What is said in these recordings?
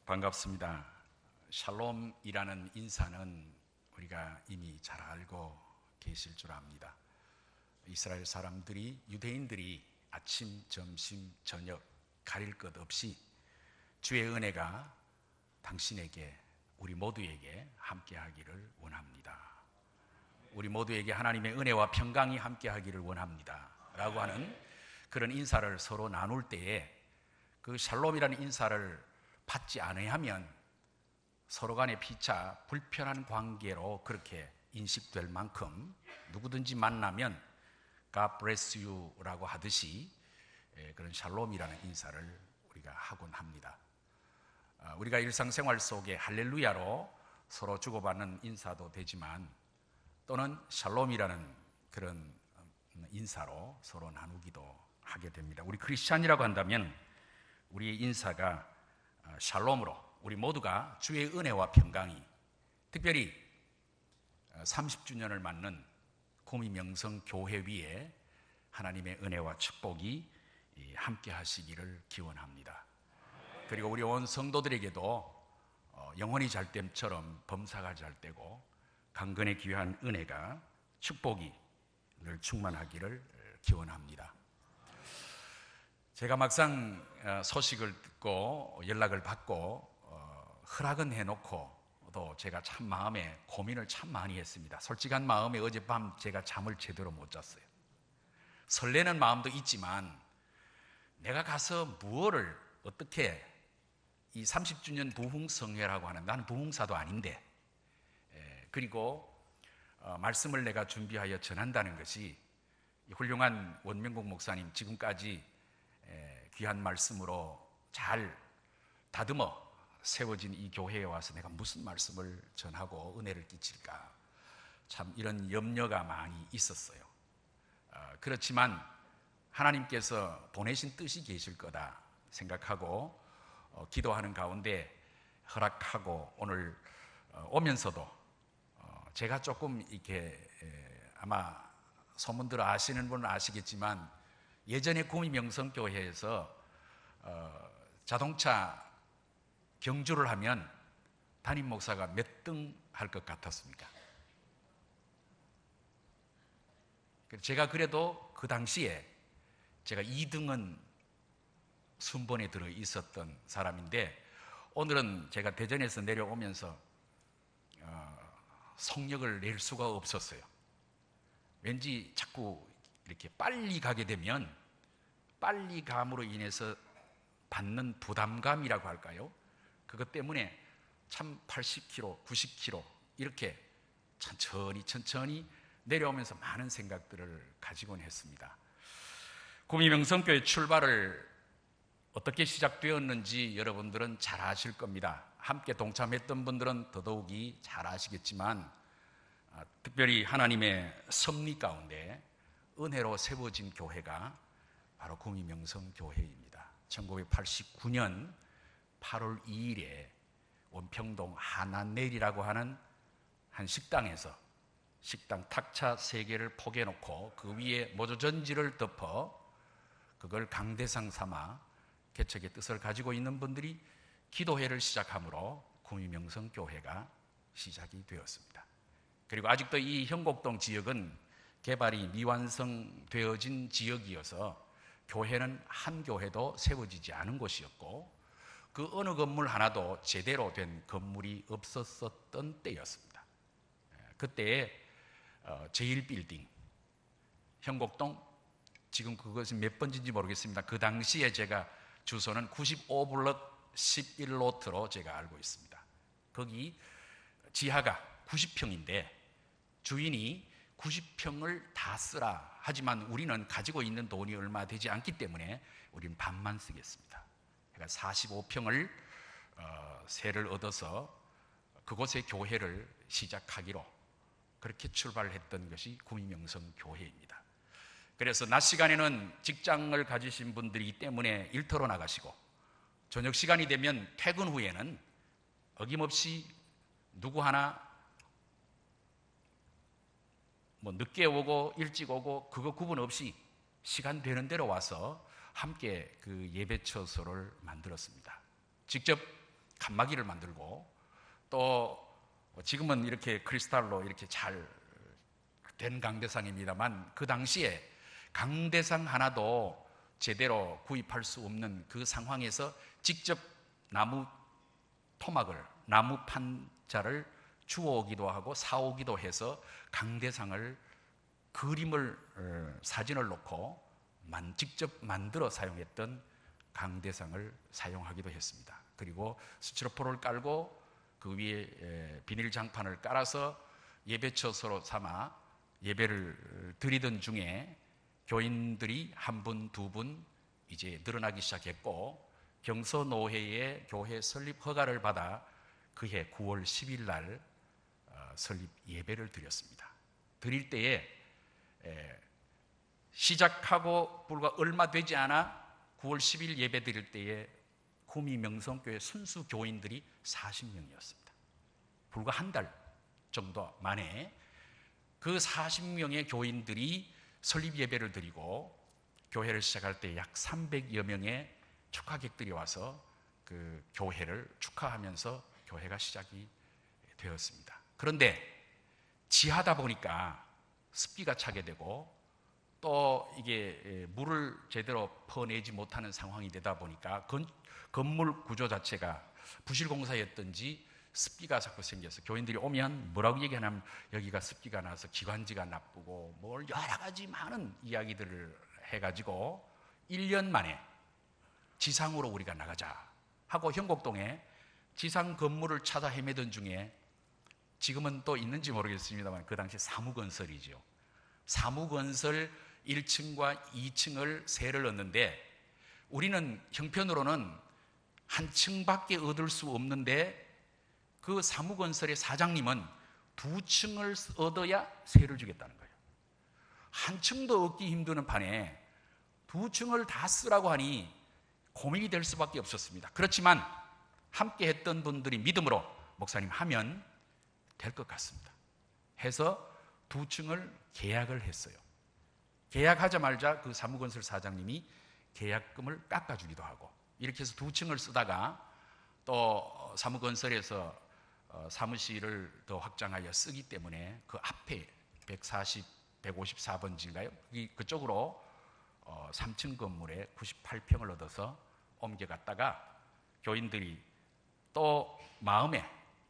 반갑습니다. 샬롬이라는 인사는 우리가 이미 잘 알고 계실 줄 압니다. 이스라엘 사람들이, 유대인들이 아침, 점심, 저녁 가릴 것 없이 주의 은혜가 당신에게, 우리 모두에게 함께하기를 원합니다. 우리 모두에게 하나님의 은혜와 평강이 함께하기를 원합니다 라고 하는 그런 인사를 서로 나눌 때에 그 샬롬이라는 인사를 받지 않아야 하면 서로 간에 피차 불편한 관계로 그렇게 인식될 만큼 누구든지 만나면 God bless you 라고 하듯이 그런 샬롬이라는 인사를 우리가 하곤 합니다. 우리가 일상생활 속에 할렐루야로 서로 주고받는 인사도 되지만 또는 샬롬이라는 그런 인사로 서로 나누기도 하게 됩니다. 우리 크리스찬이라고 한다면 우리의 인사가 샬롬으로 우리 모두가 주의 은혜와 평강이, 특별히 30주년을 맞는 구미명성교회 위에 하나님의 은혜와 축복이 함께 하시기를 기원합니다. 그리고 우리 온 성도들에게도 영혼이 잘 됨처럼 범사가 잘 되고 강건의 귀한 은혜가, 축복이 늘 충만하기를 기원합니다. 제가 막상 소식을 듣고 연락을 받고 허락은 해놓고 또 제가 참 마음에 고민을 참 많이 했습니다. 솔직한 마음에 어젯밤 제가 잠을 제대로 못 잤어요. 설레는 마음도 있지만 내가 가서 무엇을 어떻게 이 30주년 부흥성회라고 하는, 나는 부흥사도 아닌데, 그리고 말씀을 내가 준비하여 전한다는 것이 훌륭한 원명국 목사님 지금까지 귀한 말씀으로 잘 다듬어 세워진 이 교회에 와서 내가 무슨 말씀을 전하고 은혜를 끼칠까, 참 이런 염려가 많이 있었어요. 그렇지만 하나님께서 보내신 뜻이 계실 거다 생각하고 기도하는 가운데 허락하고 오늘 오면서도 제가 조금 이렇게 아마 소문들어 아시는 분은 아시겠지만 예전에 구미명성교회에서 자동차 경주를 하면 담임 목사가 몇 등 할 것 같았습니까? 제가 그래도 그 당시에 제가 2등은 순번에 들어 있었던 사람인데 오늘은 제가 대전에서 내려오면서 속력을 낼 수가 없었어요. 왠지 자꾸 이렇게 빨리 가게 되면 빨리 감으로 인해서 받는 부담감이라고 할까요? 그것 때문에 참 80km, 90km 이렇게 천천히 내려오면서 많은 생각들을 가지곤 했습니다. 구미명성교회 출발을 어떻게 시작되었는지 여러분들은 잘 아실 겁니다. 함께 동참했던 분들은 더더욱이 잘 아시겠지만 특별히 하나님의 섭리 가운데 은혜로 세워진 교회가 바로 구미명성교회입니다. 1989년 8월 2일에 원평동 하나내리라고 하는 한 식당에서 식당 탁차 3개를 포개놓고 그 위에 모조전지를 덮어 그걸 강대상 삼아 개척의 뜻을 가지고 있는 분들이 기도회를 시작함으로 구미명성교회가 시작이 되었습니다. 그리고 아직도 이 형곡동 지역은 개발이 미완성되어진 지역이어서 교회는 한 교회도 세워지지 않은 곳이었고 그 어느 건물 하나도 제대로 된 건물이 없었던 때였습니다. 그때에 제1빌딩 형곡동, 지금 그것이 몇 번인지 모르겠습니다. 그 당시에 제가 주소는 95블럭 11로트로 제가 알고 있습니다. 거기 지하가 90평인데 주인이 90평을 다 쓰라. 하지만 우리는 가지고 있는 돈이 얼마 되지 않기 때문에 우리는 반만 쓰겠습니다. 그러니까 45평을 세를 얻어서 그곳에 교회를 시작하기로 그렇게 출발을 했던 것이 구미명성교회입니다. 그래서 낮 시간에는 직장을 가지신 분들이기 때문에 일터로 나가시고 저녁 시간이 되면 퇴근 후에는 어김없이 누구 하나 늦게 오고 일찍 오고 그거 구분 없이 시간 되는 대로 와서 함께 그 예배처소를 만들었습니다. 직접 칸막이를 만들고, 또 지금은 이렇게 크리스탈로 이렇게 잘 된 강대상입니다만, 그 당시에 강대상 하나도 제대로 구입할 수 없는 그 상황에서 직접 나무 토막을, 나무 판자를 주워오기도 하고 사오기도 해서 강대상을, 그림을, 사진을 놓고 직접 만들어 사용했던 강대상을 사용하기도 했습니다. 그리고 스티로폼을 깔고 그 위에 비닐 장판을 깔아서 예배처소로 삼아 예배를 드리던 중에 교인들이 한 분, 두 분 이제 늘어나기 시작했고, 경서노회의 교회 설립 허가를 받아 그해 9월 10일 날 설립 예배를 드렸습니다. 드릴 때에 시작하고 불과 얼마 되지 않아 9월 10일 예배 드릴 때에 구미 명성교회 순수 교인들이 40명이었습니다. 불과 한 달 정도 만에 그 40명의 교인들이 설립 예배를 드리고, 교회를 시작할 때 약 300여 명의 축하객들이 와서 그 교회를 축하하면서 교회가 시작이 되었습니다. 그런데 지하다 보니까 습기가 차게 되고, 또 이게 물을 제대로 퍼내지 못하는 상황이 되다 보니까 건물 구조 자체가 부실공사였던지 습기가 자꾸 생겨서, 교인들이 오면 뭐라고 얘기하냐면 여기가 습기가 나서 기관지가 나쁘고 뭘 여러 가지 많은 이야기들을 해가지고 1년 만에 지상으로 우리가 나가자 하고 형곡동에 지상 건물을 찾아 헤매던 중에, 지금은 또 있는지 모르겠습니다만 그 당시 사무건설이죠. 사무건설 1층과 2층을 세를 얻는데, 우리는 형편으로는 한 층밖에 얻을 수 없는데 그 사무건설의 사장님은 2층을 얻어야 세를 주겠다는 거예요. 한 층도 얻기 힘드는 판에 2층을 다 쓰라고 하니 고민이 될 수밖에 없었습니다. 그렇지만 함께 했던 분들이 믿음으로 목사님 하면 될 것 같습니다 해서 2층을 계약을 했어요. 계약하자마자 그 사무건설 사장님이 계약금을 깎아주기도 하고, 이렇게 해서 2층을 쓰다가 또 사무건설에서 사무실을 더 확장하여 쓰기 때문에 그 앞에 154번지인가요? 그쪽으로 3층 건물에 98평을 얻어서 옮겨갔다가, 교인들이 또 마음에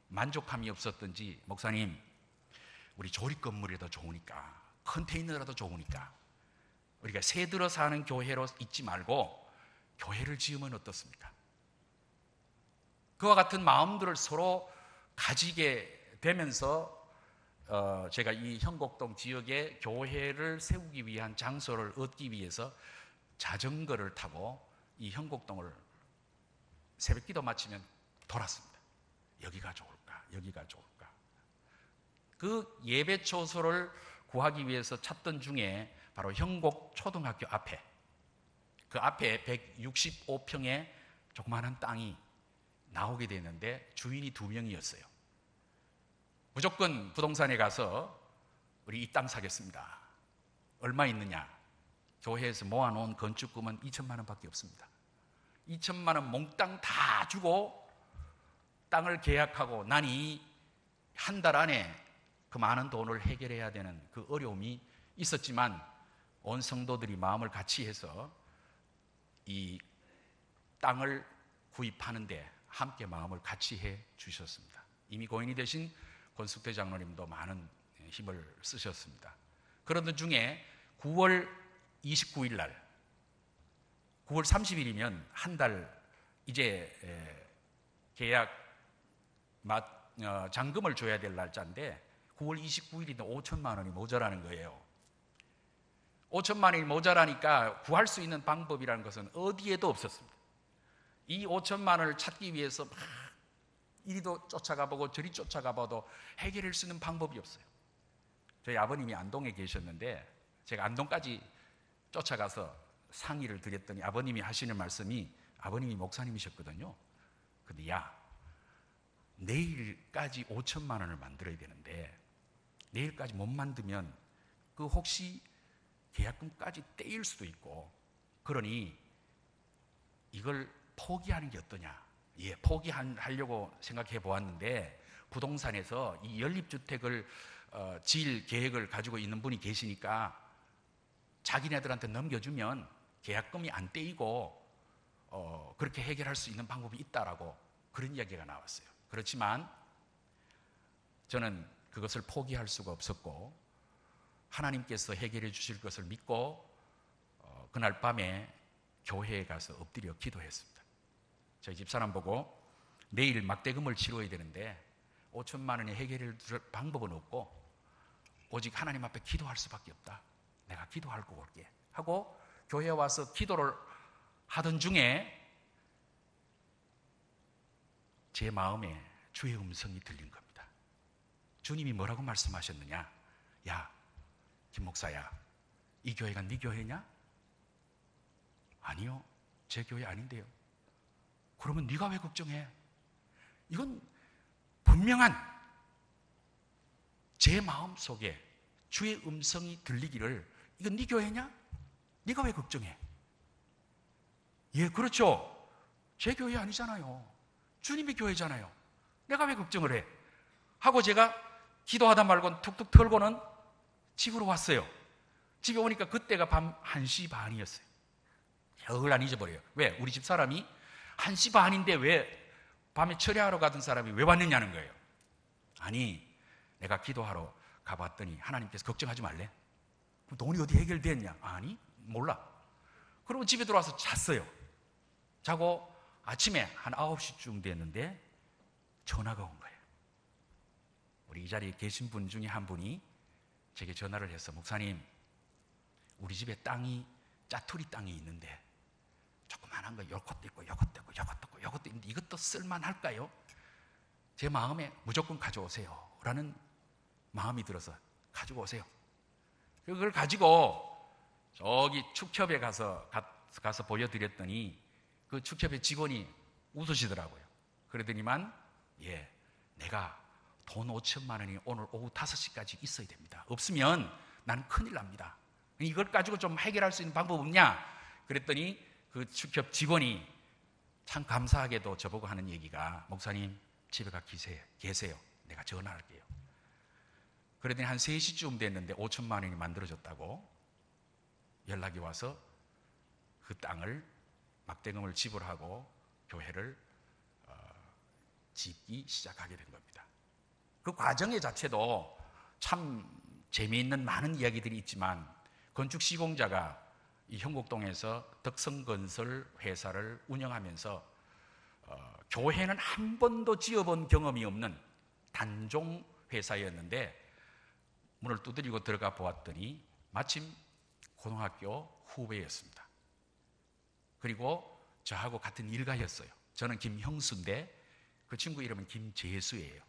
만족함이 없었던지 목사님 우리 조립 건물이라도 좋으니까, 컨테이너라도 좋으니까 우리가 새 들어 사는 교회로 있지 말고 교회를 지으면 어떻습니까? 그와 같은 마음들을 서로 가지게 되면서 제가 이 형곡동 지역에 교회를 세우기 위한 장소를 얻기 위해서 자전거를 타고 이 형곡동을 새벽 기도 마치면 돌았습니다. 여기가 좋을까? 여기가 좋을까? 그 예배 초소를 구하기 위해서 찾던 중에 바로 형곡 초등학교 앞에, 그 앞에 165평의 조그마한 땅이 나오게 되는데 주인이 2명이었어요. 무조건 부동산에 가서 우리 이 땅 사겠습니다. 얼마 있느냐? 교회에서 모아놓은 건축금은 2천만 원밖에 없습니다. 2천만 원 몽땅 다 주고 땅을 계약하고 나니 한 달 안에 그 많은 돈을 해결해야 되는 그 어려움이 있었지만, 온 성도들이 마음을 같이 해서 이 땅을 구입하는데 함께 마음을 같이 해 주셨습니다. 이미 고인이 되신 권숙대 장로님도 많은 힘을 쓰셨습니다. 그러던 중에 9월 29일 날, 9월 30일이면 한 달 이제 계약 잔금을 줘야 될 날짜인데 9월 29일인데 5천만 원이 모자라는 거예요. 5천만 원이 모자라니까 구할 수 있는 방법이라는 것은 어디에도 없었습니다. 이 5천만 원을 찾기 위해서 막 이리도 쫓아가보고 저리 쫓아가봐도 해결할 수 있는 방법이 없어요. 저희 아버님이 안동에 계셨는데 제가 안동까지 쫓아가서 상의를 드렸더니 아버님이 하시는 말씀이, 아버님이 목사님이셨거든요. 근데 야, 내일까지 5천만 원을 만들어야 되는데 내일까지 못 만들면 그 혹시 계약금까지 떼일 수도 있고, 그러니 이걸 포기하는 게 어떠냐, 포기하려고 생각해 보았는데 부동산에서 이 연립주택을 지을 계획을 가지고 있는 분이 계시니까 자기네들한테 넘겨주면 계약금이 안 떼이고 그렇게 해결할 수 있는 방법이 있다라고 그런 이야기가 나왔어요. 그렇지만 저는 그것을 포기할 수가 없었고 하나님께서 해결해 주실 것을 믿고 그날 밤에 교회에 가서 엎드려 기도했습니다. 저희 집사람 보고 내일 막대금을 치러야 되는데 5천만 원에 해결해 줄 방법은 없고 오직 하나님 앞에 기도할 수밖에 없다. 내가 기도할 거 올게 하고 교회에 와서 기도를 하던 중에 제 마음에 주의 음성이 들린 겁니다. 주님이 뭐라고 말씀하셨느냐? 야, 김 목사야, 이 교회가 네 교회냐? 아니요, 제 교회 아닌데요. 그러면 네가 왜 걱정해? 이건 분명한 제 마음 속에 주의 음성이 들리기를, 이건 네 교회냐? 네가 왜 걱정해? 예, 그렇죠. 제 교회 아니잖아요. 주님의 교회잖아요. 내가 왜 걱정을 해? 하고 제가 기도하다 말고 툭툭 털고는 집으로 왔어요. 집에 오니까 그때가 밤 1시 반이었어요. 열 안 잊어버려요. 왜? 우리 집 사람이 1시 반인데 왜 밤에 철야하러 가던 사람이 왜 왔느냐는 거예요. 아니, 내가 기도하러 가봤더니 하나님께서 걱정하지 말래. 그럼 돈이 어디 해결됐냐? 아니, 몰라. 그러고 집에 들어와서 잤어요. 자고 아침에 한 9시쯤 됐는데 전화가 온 거예요. 우리 이 자리에 계신 분 중에 한 분이 제게 전화를 해서, 목사님, 우리 집에 땅이 짜투리 땅이 있는데 조그만한 거 요것도 있고 요것도 있고 요것도 있고 요것도 있는데 이것도 쓸만할까요? 제 마음에 무조건 가져오세요 라는 마음이 들어서 가지고 오세요. 그걸 가지고 저기 축협에 가서 보여드렸더니 그 축협의 직원이 웃으시더라고요. 그러더니만, 예, 내가 돈 5천만 원이 오늘 오후 5시까지 있어야 됩니다. 없으면 난 큰일 납니다. 이걸 가지고 좀 해결할 수 있는 방법 없냐? 그랬더니 그 축협 직원이 참 감사하게도 저보고 하는 얘기가, 목사님 집에 가 계세요. 내가 전화할게요. 그러더니 한 3시쯤 됐는데 5천만 원이 만들어졌다고 연락이 와서 그 땅을 막대금을 지불하고 교회를 짓기 시작하게 된 겁니다. 그 과정의 자체도 참 재미있는 많은 이야기들이 있지만, 건축 시공자가 이 형곡동에서 덕성건설 회사를 운영하면서 교회는 한 번도 지어본 경험이 없는 단종 회사였는데 문을 두드리고 들어가 보았더니 마침 고등학교 후배였습니다. 그리고 저하고 같은 일가였어요. 저는 김형수인데 그 친구 이름은 김재수예요.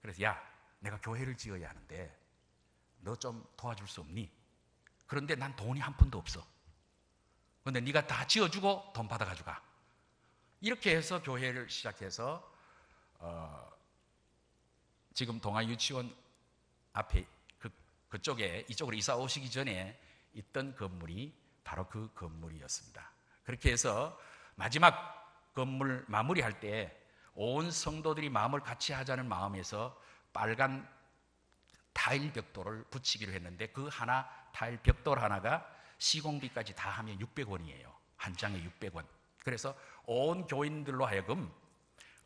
그래서, 야, 내가 교회를 지어야 하는데 너 좀 도와줄 수 없니? 그런데 난 돈이 한 푼도 없어. 그런데 네가 다 지어주고 돈 받아가지고 가. 이렇게 해서 교회를 시작해서 지금 동아유치원 앞에 그쪽에 이쪽으로 이사 오시기 전에 있던 건물이 바로 그 건물이었습니다. 그렇게 해서 마지막 건물 마무리할 때 온 성도들이 마음을 같이 하자는 마음에서 빨간 타일 벽돌을 붙이기로 했는데 그 하나, 타일 벽돌 하나가 시공비까지 다 하면 600원이에요. 한 장에 600원. 그래서 온 교인들로 하여금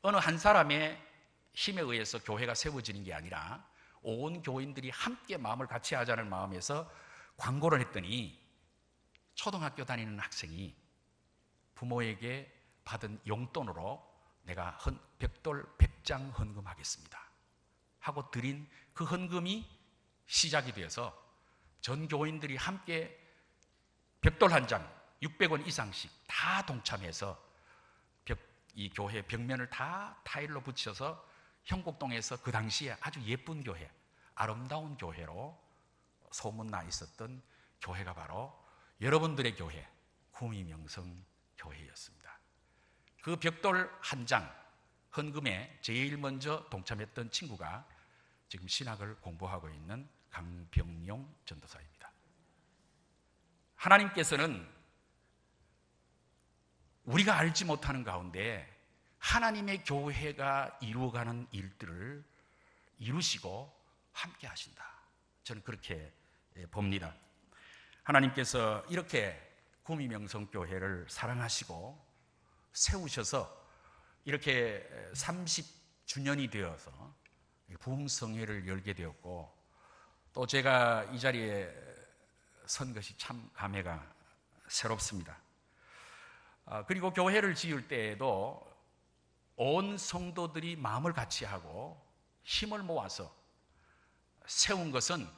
어느 한 사람의 힘에 의해서 교회가 세워지는 게 아니라 온 교인들이 함께 마음을 같이 하자는 마음에서 광고를 했더니 초등학교 다니는 학생이 부모에게 받은 용돈으로 내가 벽돌 100장 헌금하겠습니다 하고 드린 그 헌금이 시작이 되어서 전 교인들이 함께 벽돌 한 장 600원 이상씩 다 동참해서 이 교회 벽면을 다 타일로 붙여서 형곡동에서 그 당시에 아주 예쁜 교회, 아름다운 교회로 소문나 있었던 교회가 바로 여러분들의 교회, 구미명성 교회였습니다. 그 벽돌 한 장 헌금에 제일 먼저 동참했던 친구가 지금 신학을 공부하고 있는 강병용 전도사입니다. 하나님께서는 우리가 알지 못하는 가운데 하나님의 교회가 이루어가는 일들을 이루시고 함께 하신다. 저는 그렇게 봅니다. 하나님께서 이렇게 구미명성교회를 사랑하시고 세우셔서 이렇게 30주년이 되어서 부흥성회를 열게 되었고, 또 제가 이 자리에 선 것이 참 감회가 새롭습니다. 그리고 교회를 지을 때에도 온 성도들이 마음을 같이 하고 힘을 모아서 세운 것은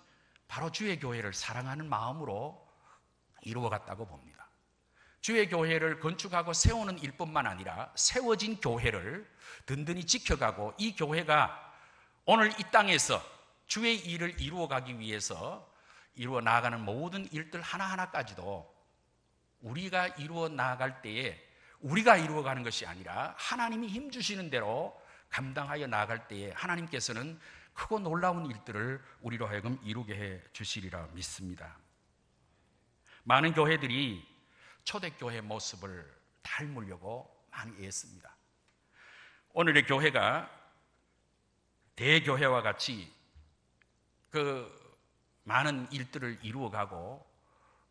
바로 주의 교회를 사랑하는 마음으로 이루어갔다고 봅니다. 주의 교회를 건축하고 세우는 일뿐만 아니라 세워진 교회를 든든히 지켜가고, 이 교회가 오늘 이 땅에서 주의 일을 이루어가기 위해서 이루어 나아가는 모든 일들 하나하나까지도 우리가 이루어 나아갈 때에 우리가 이루어가는 것이 아니라 하나님이 힘주시는 대로 감당하여 나아갈 때에 하나님께서는 크고 놀라운 일들을 우리로 하여금 이루게 해 주시리라 믿습니다. 많은 교회들이 초대교회 모습을 닮으려고 많이 애씁니다. 오늘의 교회가 대교회와 같이 그 많은 일들을 이루어가고,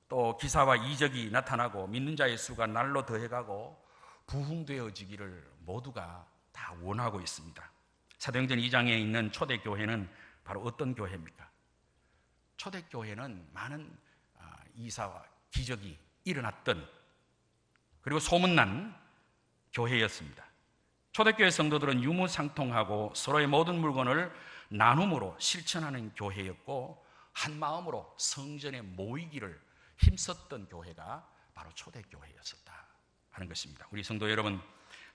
또 기사와 이적이 나타나고 믿는 자의 수가 날로 더해가고 부흥되어지기를 모두가 다 원하고 있습니다. 사도행전 2장에 있는 초대교회는 바로 어떤 교회입니까? 초대교회는 많은 이사와 기적이 일어났던, 그리고 소문난 교회였습니다. 초대교회 성도들은 유무상통하고 서로의 모든 물건을 나눔으로 실천하는 교회였고, 한 마음으로 성전에 모이기를 힘썼던 교회가 바로 초대교회였었다 하는 것입니다. 우리 성도 여러분,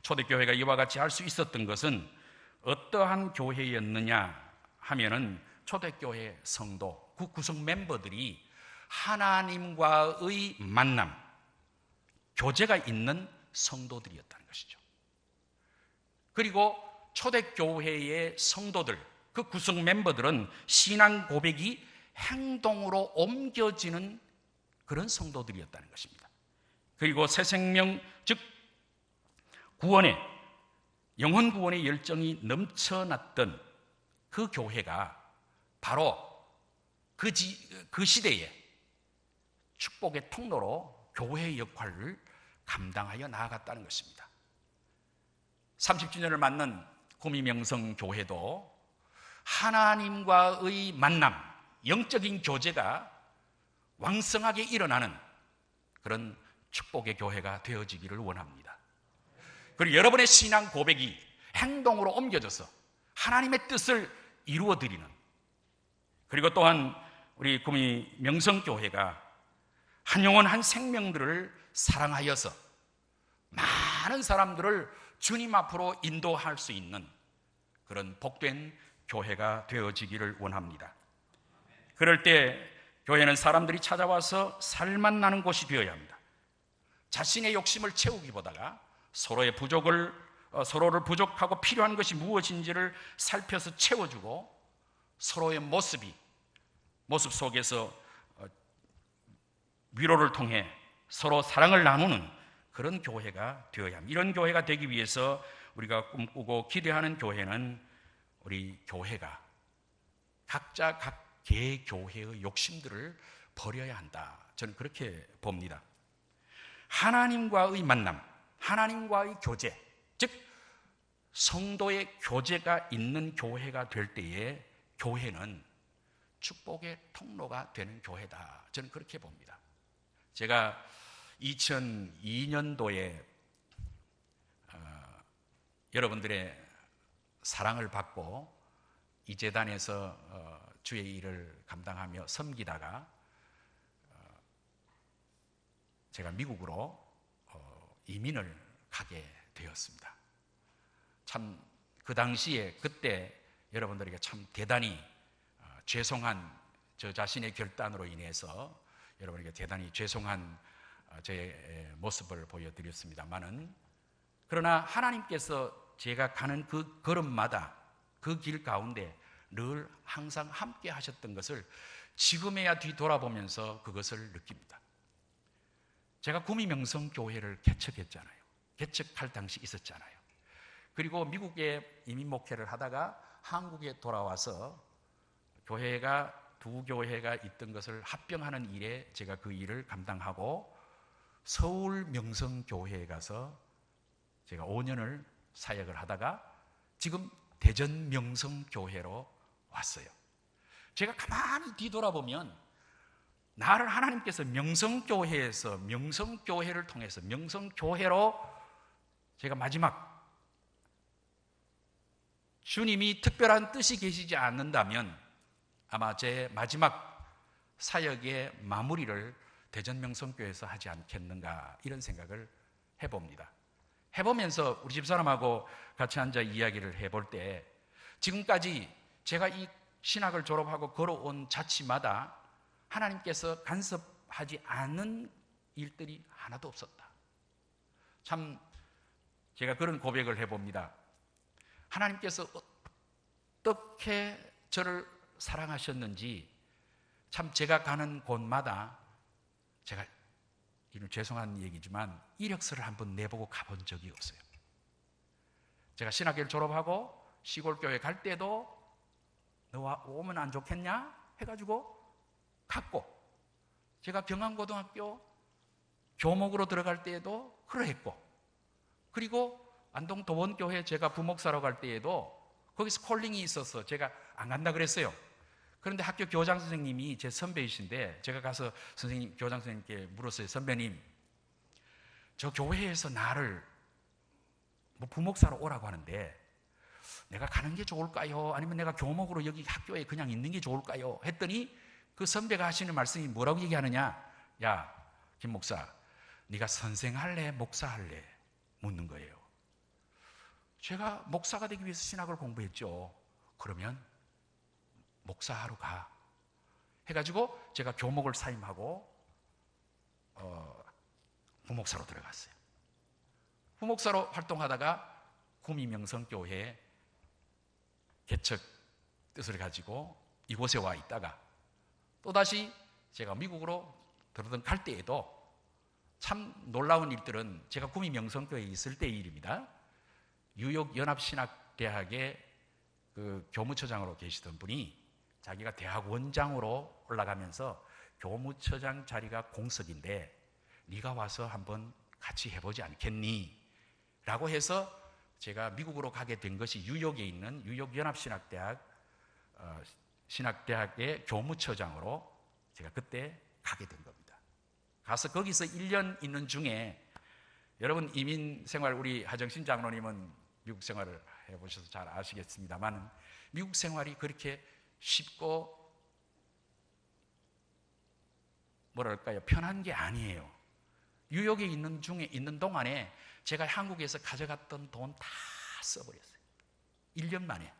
초대교회가 이와 같이 할 수 있었던 것은 어떠한 교회였느냐 하면은 초대교회 성도, 그 구성 멤버들이 하나님과의 만남, 교제가 있는 성도들이었다는 것이죠. 그리고 초대교회의 성도들, 그 구성 멤버들은 신앙 고백이 행동으로 옮겨지는 그런 성도들이었다는 것입니다. 그리고 새 생명, 즉 구원의, 영혼 구원의 열정이 넘쳐났던 그 교회가 바로 그 시대에 축복의 통로로 교회의 역할을 감당하여 나아갔다는 것입니다. 30주년을 맞는 구미명성교회도 하나님과의 만남, 영적인 교제가 왕성하게 일어나는 그런 축복의 교회가 되어지기를 원합니다. 그리고 여러분의 신앙 고백이 행동으로 옮겨져서 하나님의 뜻을 이루어드리는, 그리고 또한 우리 구미명성교회가 한 영혼 한 생명들을 사랑하여서 많은 사람들을 주님 앞으로 인도할 수 있는 그런 복된 교회가 되어지기를 원합니다. 그럴 때 교회는 사람들이 찾아와서 살맛 나는 곳이 되어야 합니다. 자신의 욕심을 채우기보다가 서로를 부족하고 필요한 것이 무엇인지를 살펴서 채워주고, 서로의 모습 속에서 위로를 통해 서로 사랑을 나누는 그런 교회가 되어야 합니다. 이런 교회가 되기 위해서 우리가 꿈꾸고 기대하는 교회는, 우리 교회가 각자 각 개 교회의 욕심들을 버려야 한다. 저는 그렇게 봅니다. 하나님과의 만남, 하나님과의 교제, 즉 성도의 교제가 있는 교회가 될 때에 교회는 축복의 통로가 되는 교회다. 저는 그렇게 봅니다. 제가 2002년도에 여러분들의 사랑을 받고 이 재단에서 주의 일을 감당하며 섬기다가 제가 미국으로 이민을 가게 되었습니다. 참 그 당시에 그때 여러분들에게 참 대단히 죄송한 저 자신의 결단으로 인해서 여러분에게 대단히 죄송한 제 모습을 보여드렸습니다만은, 그러나 하나님께서 제가 가는 그 걸음마다 그 길 가운데 늘 항상 함께 하셨던 것을 지금에야 뒤돌아보면서 그것을 느낍니다. 제가 구미명성교회를 개척했잖아요. 개척할 당시 있었잖아요. 그리고 미국에 이민 목회를 하다가 한국에 돌아와서 교회가 두 교회가 있던 것을 합병하는 일에 제가 그 일을 감당하고 서울 명성교회에 가서 제가 5년을 사역을 하다가 지금 대전 명성교회로 왔어요. 제가 가만히 뒤돌아보면 나를 하나님께서 명성교회에서 명성교회를 통해서 명성교회로 제가 마지막 주님이 특별한 뜻이 계시지 않는다면 아마 제 마지막 사역의 마무리를 대전 명성교회에서 하지 않겠는가 이런 생각을 해봅니다. 해보면서 우리 집사람하고 같이 앉아 이야기를 해볼 때 지금까지 제가 이 신학을 졸업하고 걸어온 자취마다 하나님께서 간섭하지 않은 일들이 하나도 없었다. 참 제가 그런 고백을 해봅니다. 하나님께서 어떻게 저를 사랑하셨는지 참 제가 가는 곳마다 제가 이런 죄송한 얘기지만 이력서를 한번 내보고 가본 적이 없어요. 제가 신학교를 졸업하고 시골교회 갈 때도 너 오면 안 좋겠냐 해가지고 갔고, 제가 경안고등학교 교목으로 들어갈 때에도 그러했고, 그리고 안동 도원교회 제가 부목사로 갈 때에도 거기서 콜링이 있어서 제가 안 간다 그랬어요. 그런데 학교 교장 선생님이 제 선배이신데 제가 가서 교장 선생님께 물었어요. 선배님, 저 교회에서 나를 부목사로 오라고 하는데 내가 가는 게 좋을까요? 아니면 내가 교목으로 여기 학교에 그냥 있는 게 좋을까요? 했더니 그 선배가 하시는 말씀이 뭐라고 얘기하느냐? 야, 김 목사, 네가 선생 할래? 목사 할래? 묻는 거예요. 제가 목사가 되기 위해서 신학을 공부했죠. 그러면 목사하러 가 해가지고 제가 교목을 사임하고 부목사로 들어갔어요. 부목사로 활동하다가 구미명성교회 개척 뜻을 가지고 이곳에 와 있다가 또다시 제가 미국으로 들어든 갈 때에도 참 놀라운 일들은 제가 구미명성교회에 있을 때의 일입니다. 뉴욕 연합신학대학의 그 교무처장으로 계시던 분이 자기가 대학 원장으로 올라가면서 교무처장 자리가 공석인데 네가 와서 한번 같이 해보지 않겠니? 라고 해서 제가 미국으로 가게 된 것이 뉴욕에 있는 뉴욕 연합신학대학 신학대학의 교무처장으로 제가 그때 가게 된 겁니다. 가서 거기서 1년 있는 중에 여러분 이민 생활 우리 하정신 장로님은 미국 생활을 해보셔서 잘 아시겠습니다만 미국 생활이 그렇게 쉽고 뭐랄까요 편한 게 아니에요. 뉴욕에 있는 동안에 제가 한국에서 가져갔던 돈 다 써버렸어요. 1년 만에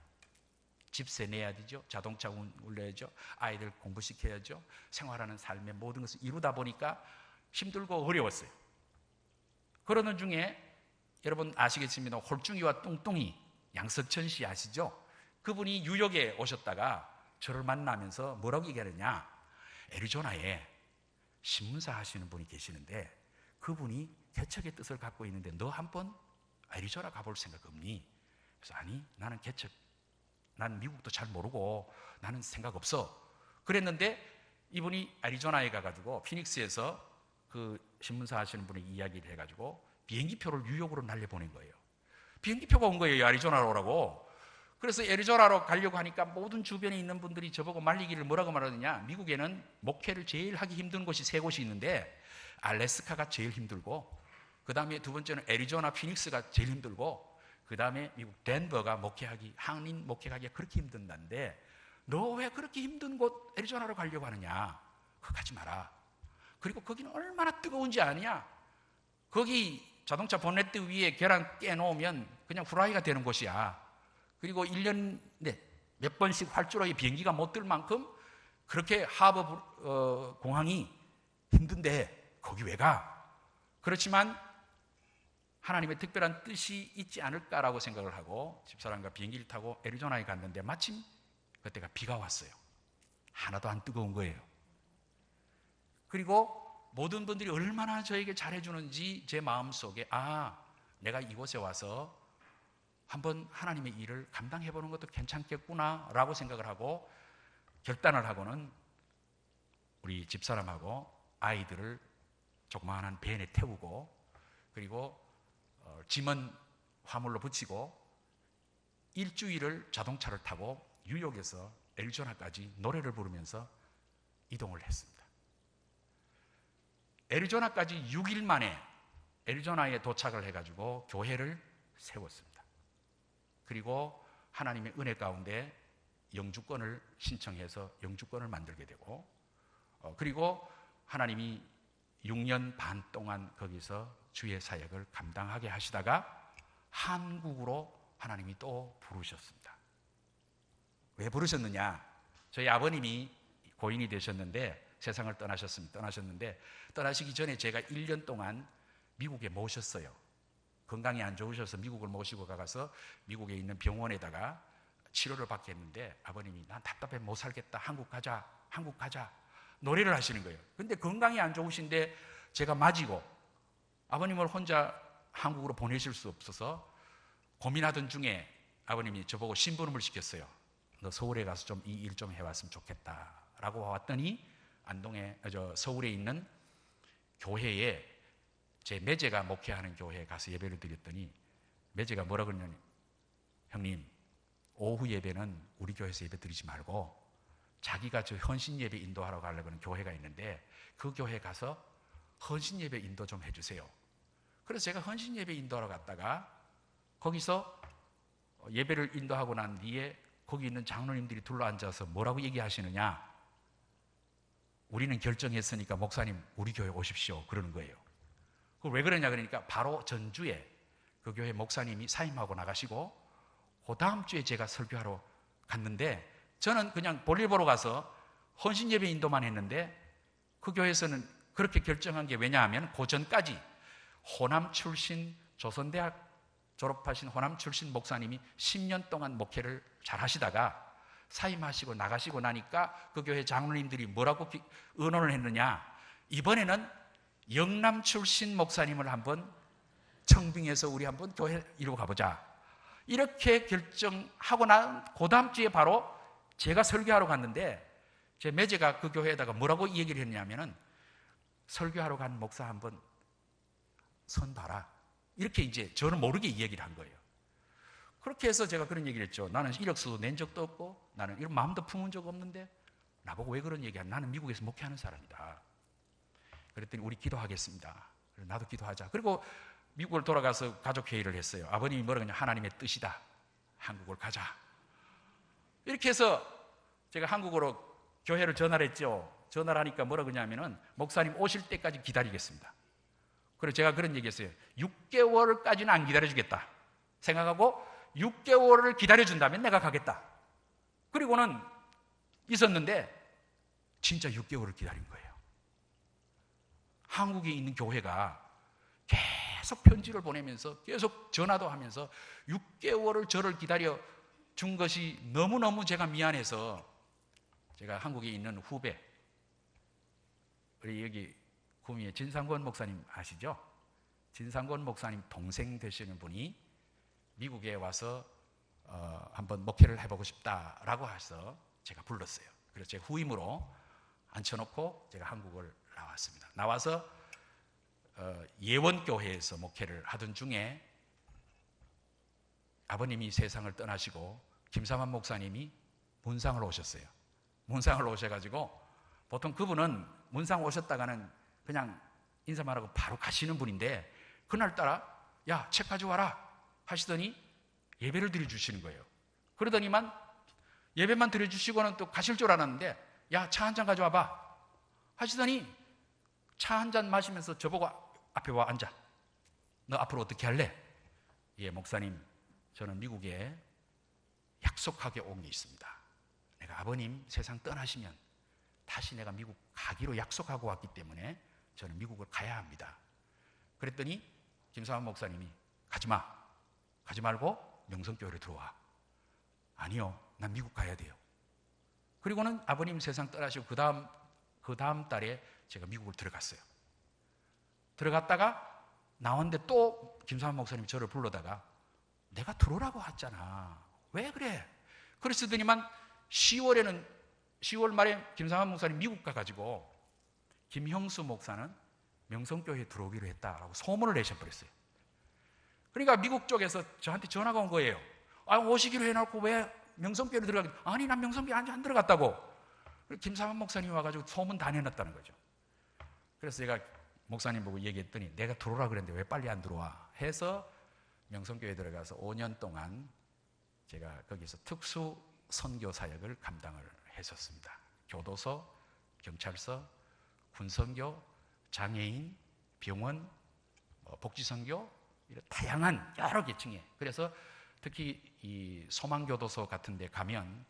집세 내야 되죠. 자동차 울려야죠. 아이들 공부시켜야죠. 생활하는 삶의 모든 것을 이루다 보니까 힘들고 어려웠어요. 그러는 중에 여러분 아시겠습니다. 홀쭉이와 뚱뚱이 양석천 씨 아시죠? 그분이 뉴욕에 오셨다가 저를 만나면서 뭐라고 얘기하느냐, 애리조나에 신문사 하시는 분이 계시는데 그분이 개척의 뜻을 갖고 있는데 너 한번 애리조나 가볼 생각 없니? 그래서 아니, 나는 개척, 난 미국도 잘 모르고 나는 생각 없어. 그랬는데 이분이 애리조나에 가가지고 피닉스에서 그 신문사 하시는 분이 이야기를 해가지고 비행기표를 뉴욕으로 날려보낸 거예요. 비행기표가 온 거예요. 애리조나로 오라고. 그래서 애리조나로 가려고 하니까 모든 주변에 있는 분들이 저보고 말리기를 뭐라고 말하느냐, 미국에는 목회를 제일 하기 힘든 곳이 3곳이 있는데 알래스카가 제일 힘들고, 그 다음에 두 번째는 애리조나 피닉스가 제일 힘들고, 그 다음에 미국 덴버가 한인 목회하기가 그렇게 힘든다는데 너 왜 그렇게 힘든 곳 애리조나로 가려고 하느냐? 그거 가지 마라. 그리고 거기는 얼마나 뜨거운지 아느냐? 거기 자동차 본네트 위에 계란 깨놓으면 그냥 후라이가 되는 곳이야. 그리고 1년에 몇 번씩 활주로에 비행기가 못 들 만큼 그렇게 하버 공항이 힘든데 거기 왜 가? 그렇지만 하나님의 특별한 뜻이 있지 않을까라고 생각을 하고 집사람과 비행기를 타고 애리조나에 갔는데 마침 그때가 비가 왔어요. 하나도 안 뜨거운 거예요. 그리고 모든 분들이 얼마나 저에게 잘해주는지 제 마음속에 내가 이곳에 와서 한번 하나님의 일을 감당해 보는 것도 괜찮겠구나라고 생각을 하고 결단을 하고는 우리 집사람하고 아이들을 조그마한 밴에 태우고 그리고 짐은 화물로 붙이고 일주일을 자동차를 타고 뉴욕에서 애리조나까지 노래를 부르면서 이동을 했습니다. 애리조나까지 6일 만에 애리조나에 도착을 해가지고 교회를 세웠습니다. 그리고 하나님의 은혜 가운데 영주권을 신청해서 영주권을 만들게 되고 그리고 하나님이 6년 반 동안 거기서 주의 사역을 감당하게 하시다가 한국으로 하나님이 또 부르셨습니다. 왜 부르셨느냐? 저희 아버님이 고인이 되셨는데 세상을 떠나셨는데 떠나시기 전에 제가 1년 동안 미국에 모셨어요. 건강이 안 좋으셔서 미국을 모시고 가서 미국에 있는 병원에다가 치료를 받게 했는데 아버님이 난 답답해 못 살겠다. 한국 가자. 한국 가자. 노래를 하시는 거예요. 근데 건강이 안 좋으신데 제가 맞이고 아버님을 혼자 한국으로 보내실 수 없어서 고민하던 중에 아버님이 저보고 심부름을 시켰어요. 너 서울에 가서 좀 이 일 좀 해왔으면 좋겠다 라고 왔더니 서울에 있는 교회에 제 매제가 목회하는 교회에 가서 예배를 드렸더니 매제가 뭐라 그러냐니 형님 오후 예배는 우리 교회에서 예배 드리지 말고 자기가 저 헌신 예배 인도하러 가려고 하는 교회가 있는데 그 교회 가서 헌신 예배 인도 좀 해주세요. 그래서 제가 헌신 예배 인도하러 갔다가 거기서 예배를 인도하고 난 뒤에 거기 있는 장로님들이 둘러앉아서 뭐라고 얘기하시느냐? 우리는 결정했으니까 목사님 우리 교회 오십시오 그러는 거예요. 왜 그러냐 그러니까 바로 전주에 그 교회 목사님이 사임하고 나가시고 그 다음 주에 제가 설교하러 갔는데 저는 그냥 볼일 보러 가서 헌신 예배 인도만 했는데 그 교회에서는 그렇게 결정한 게 왜냐하면 그 전까지 호남 출신 조선대학 졸업하신 호남 출신 목사님이 10년 동안 목회를 잘 하시다가 사임하시고 나가시고 나니까 그 교회 장로님들이 뭐라고 의논을 했느냐? 이번에는 영남 출신 목사님을 한번 청빙해서 우리 한번 교회 이루고 가보자. 이렇게 결정하고 난 그 다음 주에 바로 제가 설교하러 갔는데 제 매제가 그 교회에다가 뭐라고 얘기를 했냐면은 설교하러 간 목사 한번 선 봐라. 이렇게 이제 저는 모르게 이야기를 한 거예요. 그렇게 해서 제가 그런 얘기를 했죠. 나는 이력서도 낸 적도 없고 나는 이런 마음도 품은 적 없는데 나보고 왜 그런 얘기야? 나는 미국에서 목회하는 사람이다. 그랬더니 우리 기도하겠습니다. 나도 기도하자. 그리고 미국을 돌아가서 가족회의를 했어요. 아버님이 뭐라고 하냐? 하나님의 뜻이다. 한국을 가자. 이렇게 해서 제가 한국으로 교회를 전화를 했죠. 전화를 하니까 뭐라고 하냐면은 목사님 오실 때까지 기다리겠습니다. 그래서 제가 그런 얘기 했어요. 6개월까지는 안 기다려주겠다 생각하고 6개월을 기다려준다면 내가 가겠다. 그리고는 있었는데 진짜 6개월을 기다린 거예요. 한국에 있는 교회가 계속 편지를 보내면서 계속 전화도 하면서 6개월을 저를 기다려 준 것이 너무너무 제가 미안해서 제가 한국에 있는 후배 우리 여기 구미의 진상권 목사님 아시죠? 진상권 목사님 동생 되시는 분이 미국에 와서 한번 목회를 해보고 싶다라고 해서 제가 불렀어요. 그래서 제가 후임으로 앉혀놓고 제가 한국을 나왔습니다. 나와서 예원교회에서 목회를 하던 중에 아버님이 세상을 떠나시고 김삼환 목사님이 문상을 오셨어요. 문상을 오셔가지고 보통 그분은 문상 오셨다가는 그냥 인사만 하고 바로 가시는 분인데 그날따라 야, 책 가져와라 하시더니 예배를 드려주시는 거예요. 그러더니만 예배만 드려주시고는 또 가실 줄 알았는데 야, 차 한 잔 가져와봐 하시더니 차 한 잔 마시면서 저보고 앞에 와 앉아. 너 앞으로 어떻게 할래? 예, 목사님 저는 미국에 약속하게 온 게 있습니다. 내가 아버님 세상 떠나시면 다시 내가 미국 가기로 약속하고 왔기 때문에 저는 미국을 가야 합니다. 그랬더니 김삼환 목사님이 가지마. 가지 말고 명성교회로 들어와. 아니요, 난 미국 가야 돼요. 그리고는 아버님 세상 떠나시고 그 다음 달에 제가 미국을 들어갔어요. 들어갔다가 나왔는데 또 김삼환 목사님이 저를 불러다가 내가 들어오라고 했잖아. 왜 그래? 그랬더니만 10월 말에 김상환 목사님 미국 가가지고 김형수 목사는 명성교회에 들어오기로 했다라고 소문을 내셔버렸어요. 그러니까 미국 쪽에서 저한테 전화가 온 거예요. 오시기로 해놓고 왜 명성교회로 들어가기? 아니, 난 명성교회 안 들어갔다고. 김상환 목사님이 와가지고 소문 다 내놨다는 거죠. 그래서 제가 목사님 보고 얘기했더니 내가 들어오라 그랬는데 왜 빨리 안 들어와? 해서 명성교회에 들어가서 5년 동안 제가 거기서 특수 선교 사역을 감당을 했었습니다. 교도소, 경찰서, 군선교, 장애인, 병원, 복지선교, 이런 다양한 여러 계층에. 그래서 특히 이 소망교도소 같은 데 가면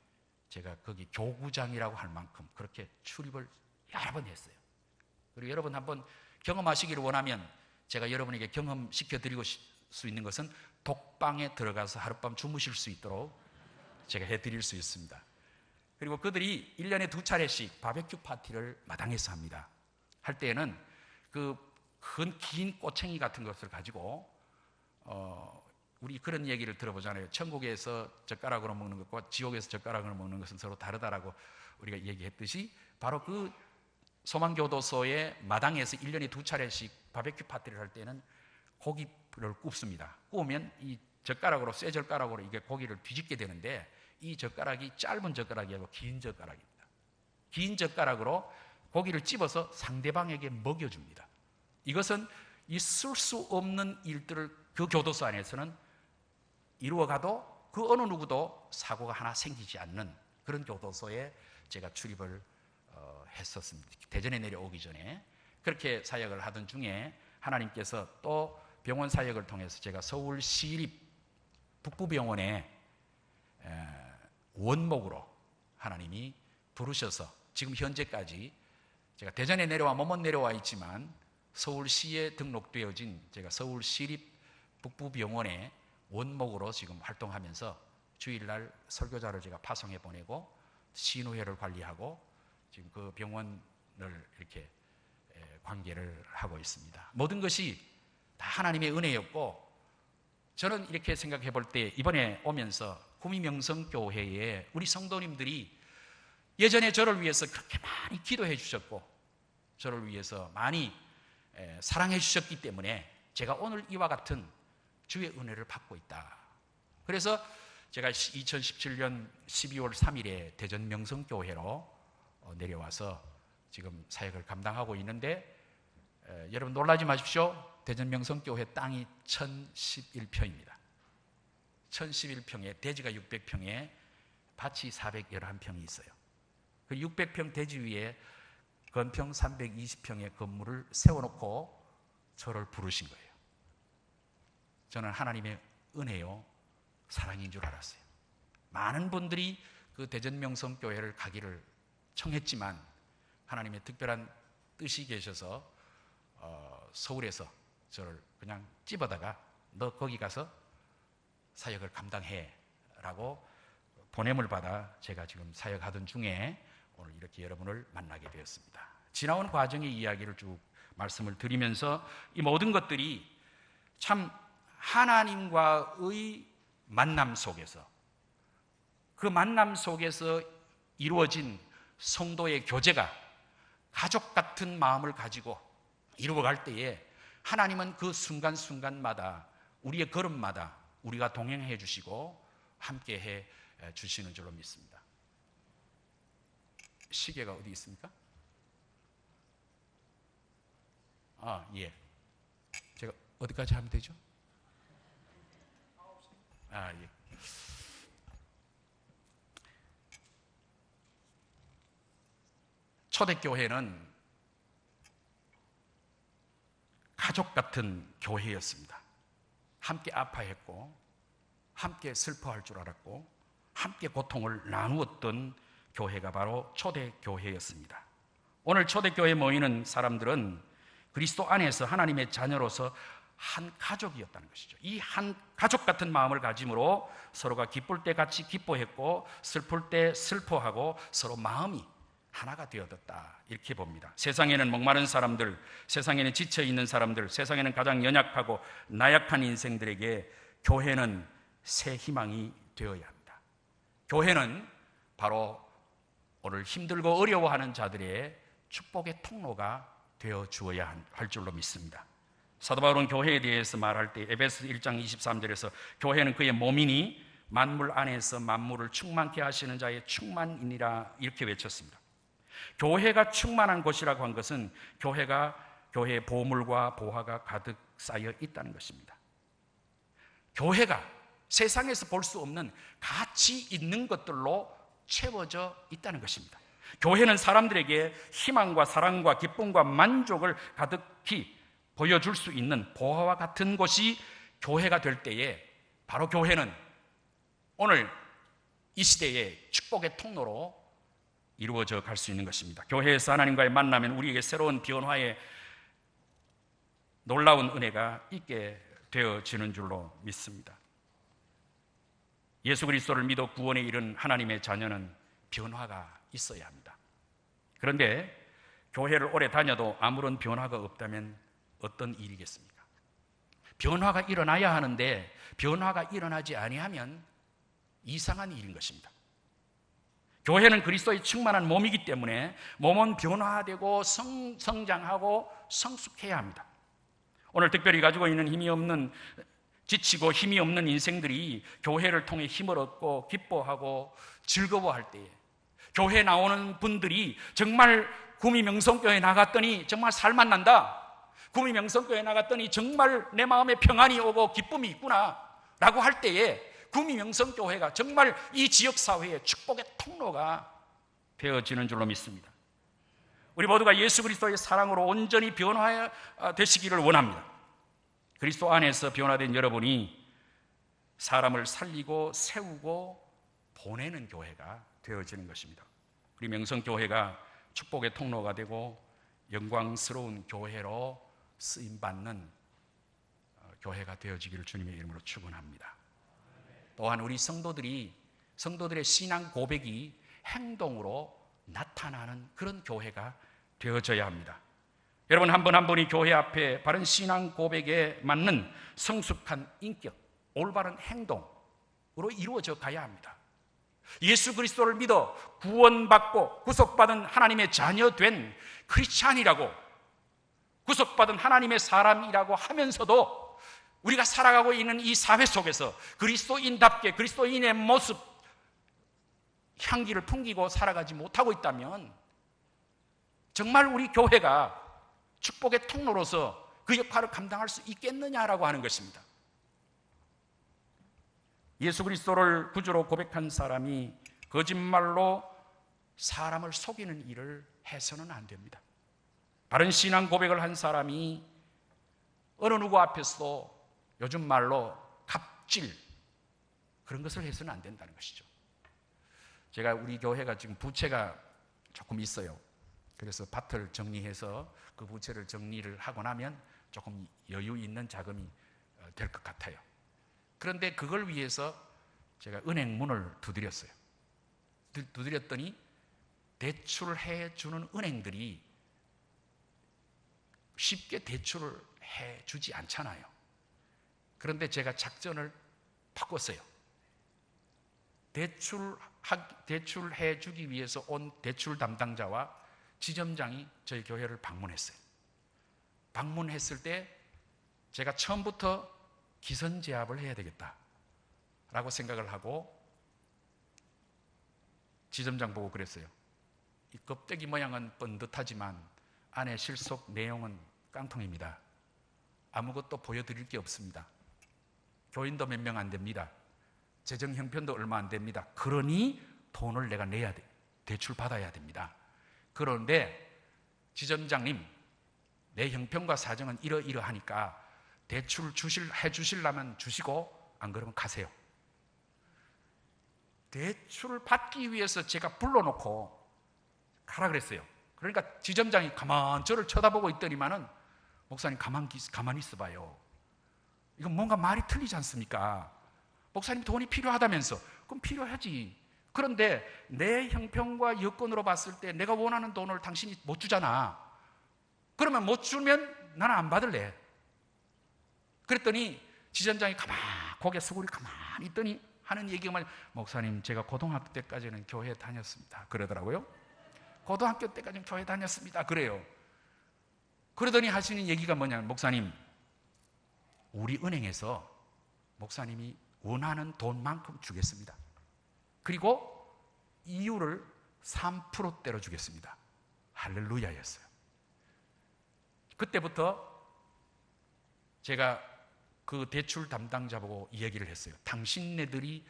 제가 거기 교구장이라고 할 만큼 그렇게 출입을 여러 번 했어요. 그리고 여러분 한번 경험하시기를 원하면 제가 여러분에게 경험시켜 드리고 수 있는 것은 독방에 들어가서 하룻밤 주무실 수 있도록 제가 해드릴 수 있습니다. 그리고 그들이 1년에 2차례씩 바베큐 파티를 마당에서 합니다. 할 때에는 그 큰 긴 꼬챙이 같은 것을 가지고 우리 그런 얘기를 들어보잖아요. 천국에서 젓가락으로 먹는 것과 지옥에서 젓가락으로 먹는 것은 서로 다르다라고 우리가 얘기했듯이 바로 그 소망교도소의 마당에서 1년에 2차례씩 바베큐 파티를 할 때는 고기를 굽습니다. 구우면 이 젓가락으로, 쇠 젓가락으로 이게 고기를 뒤집게 되는데 이 젓가락이 짧은 젓가락이 아니고 긴 젓가락입니다. 긴 젓가락으로 고기를 집어서 상대방에게 먹여줍니다. 이것은 있을 수 없는 일들을 그 교도소 안에서는 이루어가도 그 어느 누구도 사고가 하나 생기지 않는 그런 교도소에 제가 출입을 했었습니다. 대전에 내려오기 전에 그렇게 사역을 하던 중에 하나님께서 또 병원 사역을 통해서 제가 서울시립 북부병원에 원목으로 하나님이 부르셔서 지금 현재까지 제가 대전에 내려와 못 내려와 있지만 서울시에 등록되어진 제가 서울시립 북부병원에 원목으로 지금 활동하면서 주일날 설교자를 제가 파송해 보내고 신우회를 관리하고 지금 그 병원을 이렇게 관계를 하고 있습니다. 모든 것이 다 하나님의 은혜였고 저는 이렇게 생각해 볼 때 이번에 오면서 구미명성교회에 우리 성도님들이 예전에 저를 위해서 그렇게 많이 기도해 주셨고 저를 위해서 많이 사랑해 주셨기 때문에 제가 오늘 이와 같은 주의 은혜를 받고 있다. 그래서 제가 2017년 12월 3일에 대전 명성교회로 내려와서 지금 사역을 감당하고 있는데 여러분 놀라지 마십시오. 대전 명성교회 땅이 1011평입니다. 1011평에 대지가 600평에 밭이 411평이 있어요. 그 600평 대지 위에 건평 320평의 건물을 세워놓고 저를 부르신 거예요. 저는 하나님의 은혜요 사랑인 줄 알았어요. 많은 분들이 그 대전 명성교회를 가기를 청했지만 하나님의 특별한 뜻이 계셔서 서울에서 저를 그냥 집어다가 너 거기 가서 사역을 감당해 라고 보냄을 받아 제가 지금 사역하던 중에 오늘 이렇게 여러분을 만나게 되었습니다. 지나온 과정의 이야기를 쭉 말씀을 드리면서 이 모든 것들이 참 하나님과의 만남 속에서 그 만남 속에서 이루어진 성도의 교제가 가족 같은 마음을 가지고 이루어갈 때에 하나님은 그 순간순간마다 우리의 걸음마다 우리가 동행해 주시고 함께해 주시는 줄로 믿습니다. 시계가 어디 있습니까? 예. 제가 어디까지 하면 되죠? 예. 초대교회는 가족 같은 교회였습니다. 함께 아파했고 함께 슬퍼할 줄 알았고 함께 고통을 나누었던 교회가 바로 초대교회였습니다. 오늘 초대교회에 모이는 사람들은 그리스도 안에서 하나님의 자녀로서 한 가족이었다는 것이죠. 이 한 가족 같은 마음을 가짐으로 서로가 기쁠 때 같이 기뻐했고 슬플 때 슬퍼하고 서로 마음이 하나가 되어졌다 이렇게 봅니다. 세상에는 목마른 사람들, 세상에는 지쳐있는 사람들, 세상에는 가장 연약하고 나약한 인생들에게 교회는 새 희망이 되어야 합니다. 교회는 바로 오늘 힘들고 어려워하는 자들의 축복의 통로가 되어 주어야 할 줄로 믿습니다. 사도 바울은 교회에 대해서 말할 때 에베소 1장 23절에서 교회는 그의 몸이니 만물 안에서 만물을 충만케 하시는 자의 충만이니라 이렇게 외쳤습니다. 교회가 충만한 곳이라고 한 것은 교회의 보물과 보화가 가득 쌓여 있다는 것입니다. 교회가 세상에서 볼 수 없는 가치 있는 것들로 채워져 있다는 것입니다. 교회는 사람들에게 희망과 사랑과 기쁨과 만족을 가득히 보여줄 수 있는 보화와 같은 곳이 교회가 될 때에 바로 교회는 오늘 이 시대의 축복의 통로로 이루어져 갈 수 있는 것입니다. 교회에서 하나님과의 만나면 우리에게 새로운 변화의 놀라운 은혜가 있게 되어지는 줄로 믿습니다. 예수 그리스도를 믿어 구원에 이른 하나님의 자녀는 변화가 있어야 합니다. 그런데 교회를 오래 다녀도 아무런 변화가 없다면 어떤 일이겠습니까? 변화가 일어나야 하는데 변화가 일어나지 아니하면 이상한 일인 것입니다. 교회는 그리스도의 충만한 몸이기 때문에 몸은 변화되고 성장하고 성숙해야 합니다. 오늘 특별히 가지고 있는 힘이 없는, 지치고 힘이 없는 인생들이 교회를 통해 힘을 얻고 기뻐하고 즐거워할 때에, 교회에 나오는 분들이 정말 구미 명성교회 나갔더니 정말 살만 난다, 구미 명성교회 나갔더니 정말 내 마음에 평안이 오고 기쁨이 있구나 라고 할 때에 구미 명성교회가 정말 이 지역사회의 축복의 통로가 되어지는 줄로 믿습니다. 우리 모두가 예수 그리스도의 사랑으로 온전히 변화되시기를 원합니다. 그리스도 안에서 변화된 여러분이 사람을 살리고 세우고 보내는 교회가 되어지는 것입니다. 우리 명성교회가 축복의 통로가 되고 영광스러운 교회로 쓰임받는 교회가 되어지기를 주님의 이름으로 축원합니다. 또한 우리 성도들의 신앙 고백이 행동으로 나타나는 그런 교회가 되어져야 합니다. 여러분, 한 분 한 분이 교회 앞에 바른 신앙 고백에 맞는 성숙한 인격, 올바른 행동으로 이루어져 가야 합니다. 예수 그리스도를 믿어 구원받고 구속받은 하나님의 자녀 된 크리스찬이라고, 구속받은 하나님의 사람이라고 하면서도 우리가 살아가고 있는 이 사회 속에서 그리스도인답게 그리스도인의 모습, 향기를 풍기고 살아가지 못하고 있다면 정말 우리 교회가 축복의 통로로서 그 역할을 감당할 수 있겠느냐라고 하는 것입니다. 예수 그리스도를 구주로 고백한 사람이 거짓말로 사람을 속이는 일을 해서는 안 됩니다. 바른 신앙 고백을 한 사람이 어느 누구 앞에서도 요즘 말로 갑질, 그런 것을 해서는 안 된다는 것이죠. 제가 우리 교회가 지금 부채가 조금 있어요. 그래서 밭을 정리해서 그 부채를 정리를 하고 나면 조금 여유 있는 자금이 될 것 같아요. 그런데 그걸 위해서 제가 은행 문을 두드렸어요. 두드렸더니 대출해 주는 은행들이 쉽게 대출을 해 주지 않잖아요. 그런데 제가 작전을 바꿨어요. 대출해 주기 위해서 온 대출 담당자와 지점장이 저희 교회를 방문했어요. 방문했을 때 제가 처음부터 기선제압을 해야 되겠다라고 생각을 하고 지점장 보고 그랬어요. 이 껍데기 모양은 번듯하지만 안에 실속 내용은 깡통입니다. 아무것도 보여드릴 게 없습니다. 교인도 몇 명 안 됩니다. 재정 형편도 얼마 안 됩니다. 그러니 돈을 내가 내야 돼. 대출 받아야 됩니다. 그런데 지점장님, 내 형편과 사정은 이러이러하니까 대출 해주시려면 주시고 안 그러면 가세요. 대출을 받기 위해서 제가 불러놓고 가라 그랬어요. 그러니까 지점장이 가만 저를 쳐다보고 있더니만은 목사님 가만히 있어봐요. 이건 뭔가 말이 틀리지 않습니까? 목사님 돈이 필요하다면서. 그럼 필요하지. 그런데 내 형편과 여건으로 봤을 때 내가 원하는 돈을 당신이 못 주잖아. 그러면 못 주면 나는 안 받을래. 그랬더니 지점장이 고개 수그리 가만히 가만히 있더니 하는 얘기가 뭐냐, 목사님 제가 고등학교 때까지는 교회 다녔습니다 그러더라고요. 고등학교 때까지는 교회 다녔습니다 그래요. 그러더니 하시는 얘기가 뭐냐면, 목사님 우리 은행에서 목사님이 원하는 돈만큼 주겠습니다. 그리고 이유를 3%대로 주겠습니다. 할렐루야였어요. 그때부터 제가 그 대출 담당자 보고 이 얘기를 했어요. 당신네들이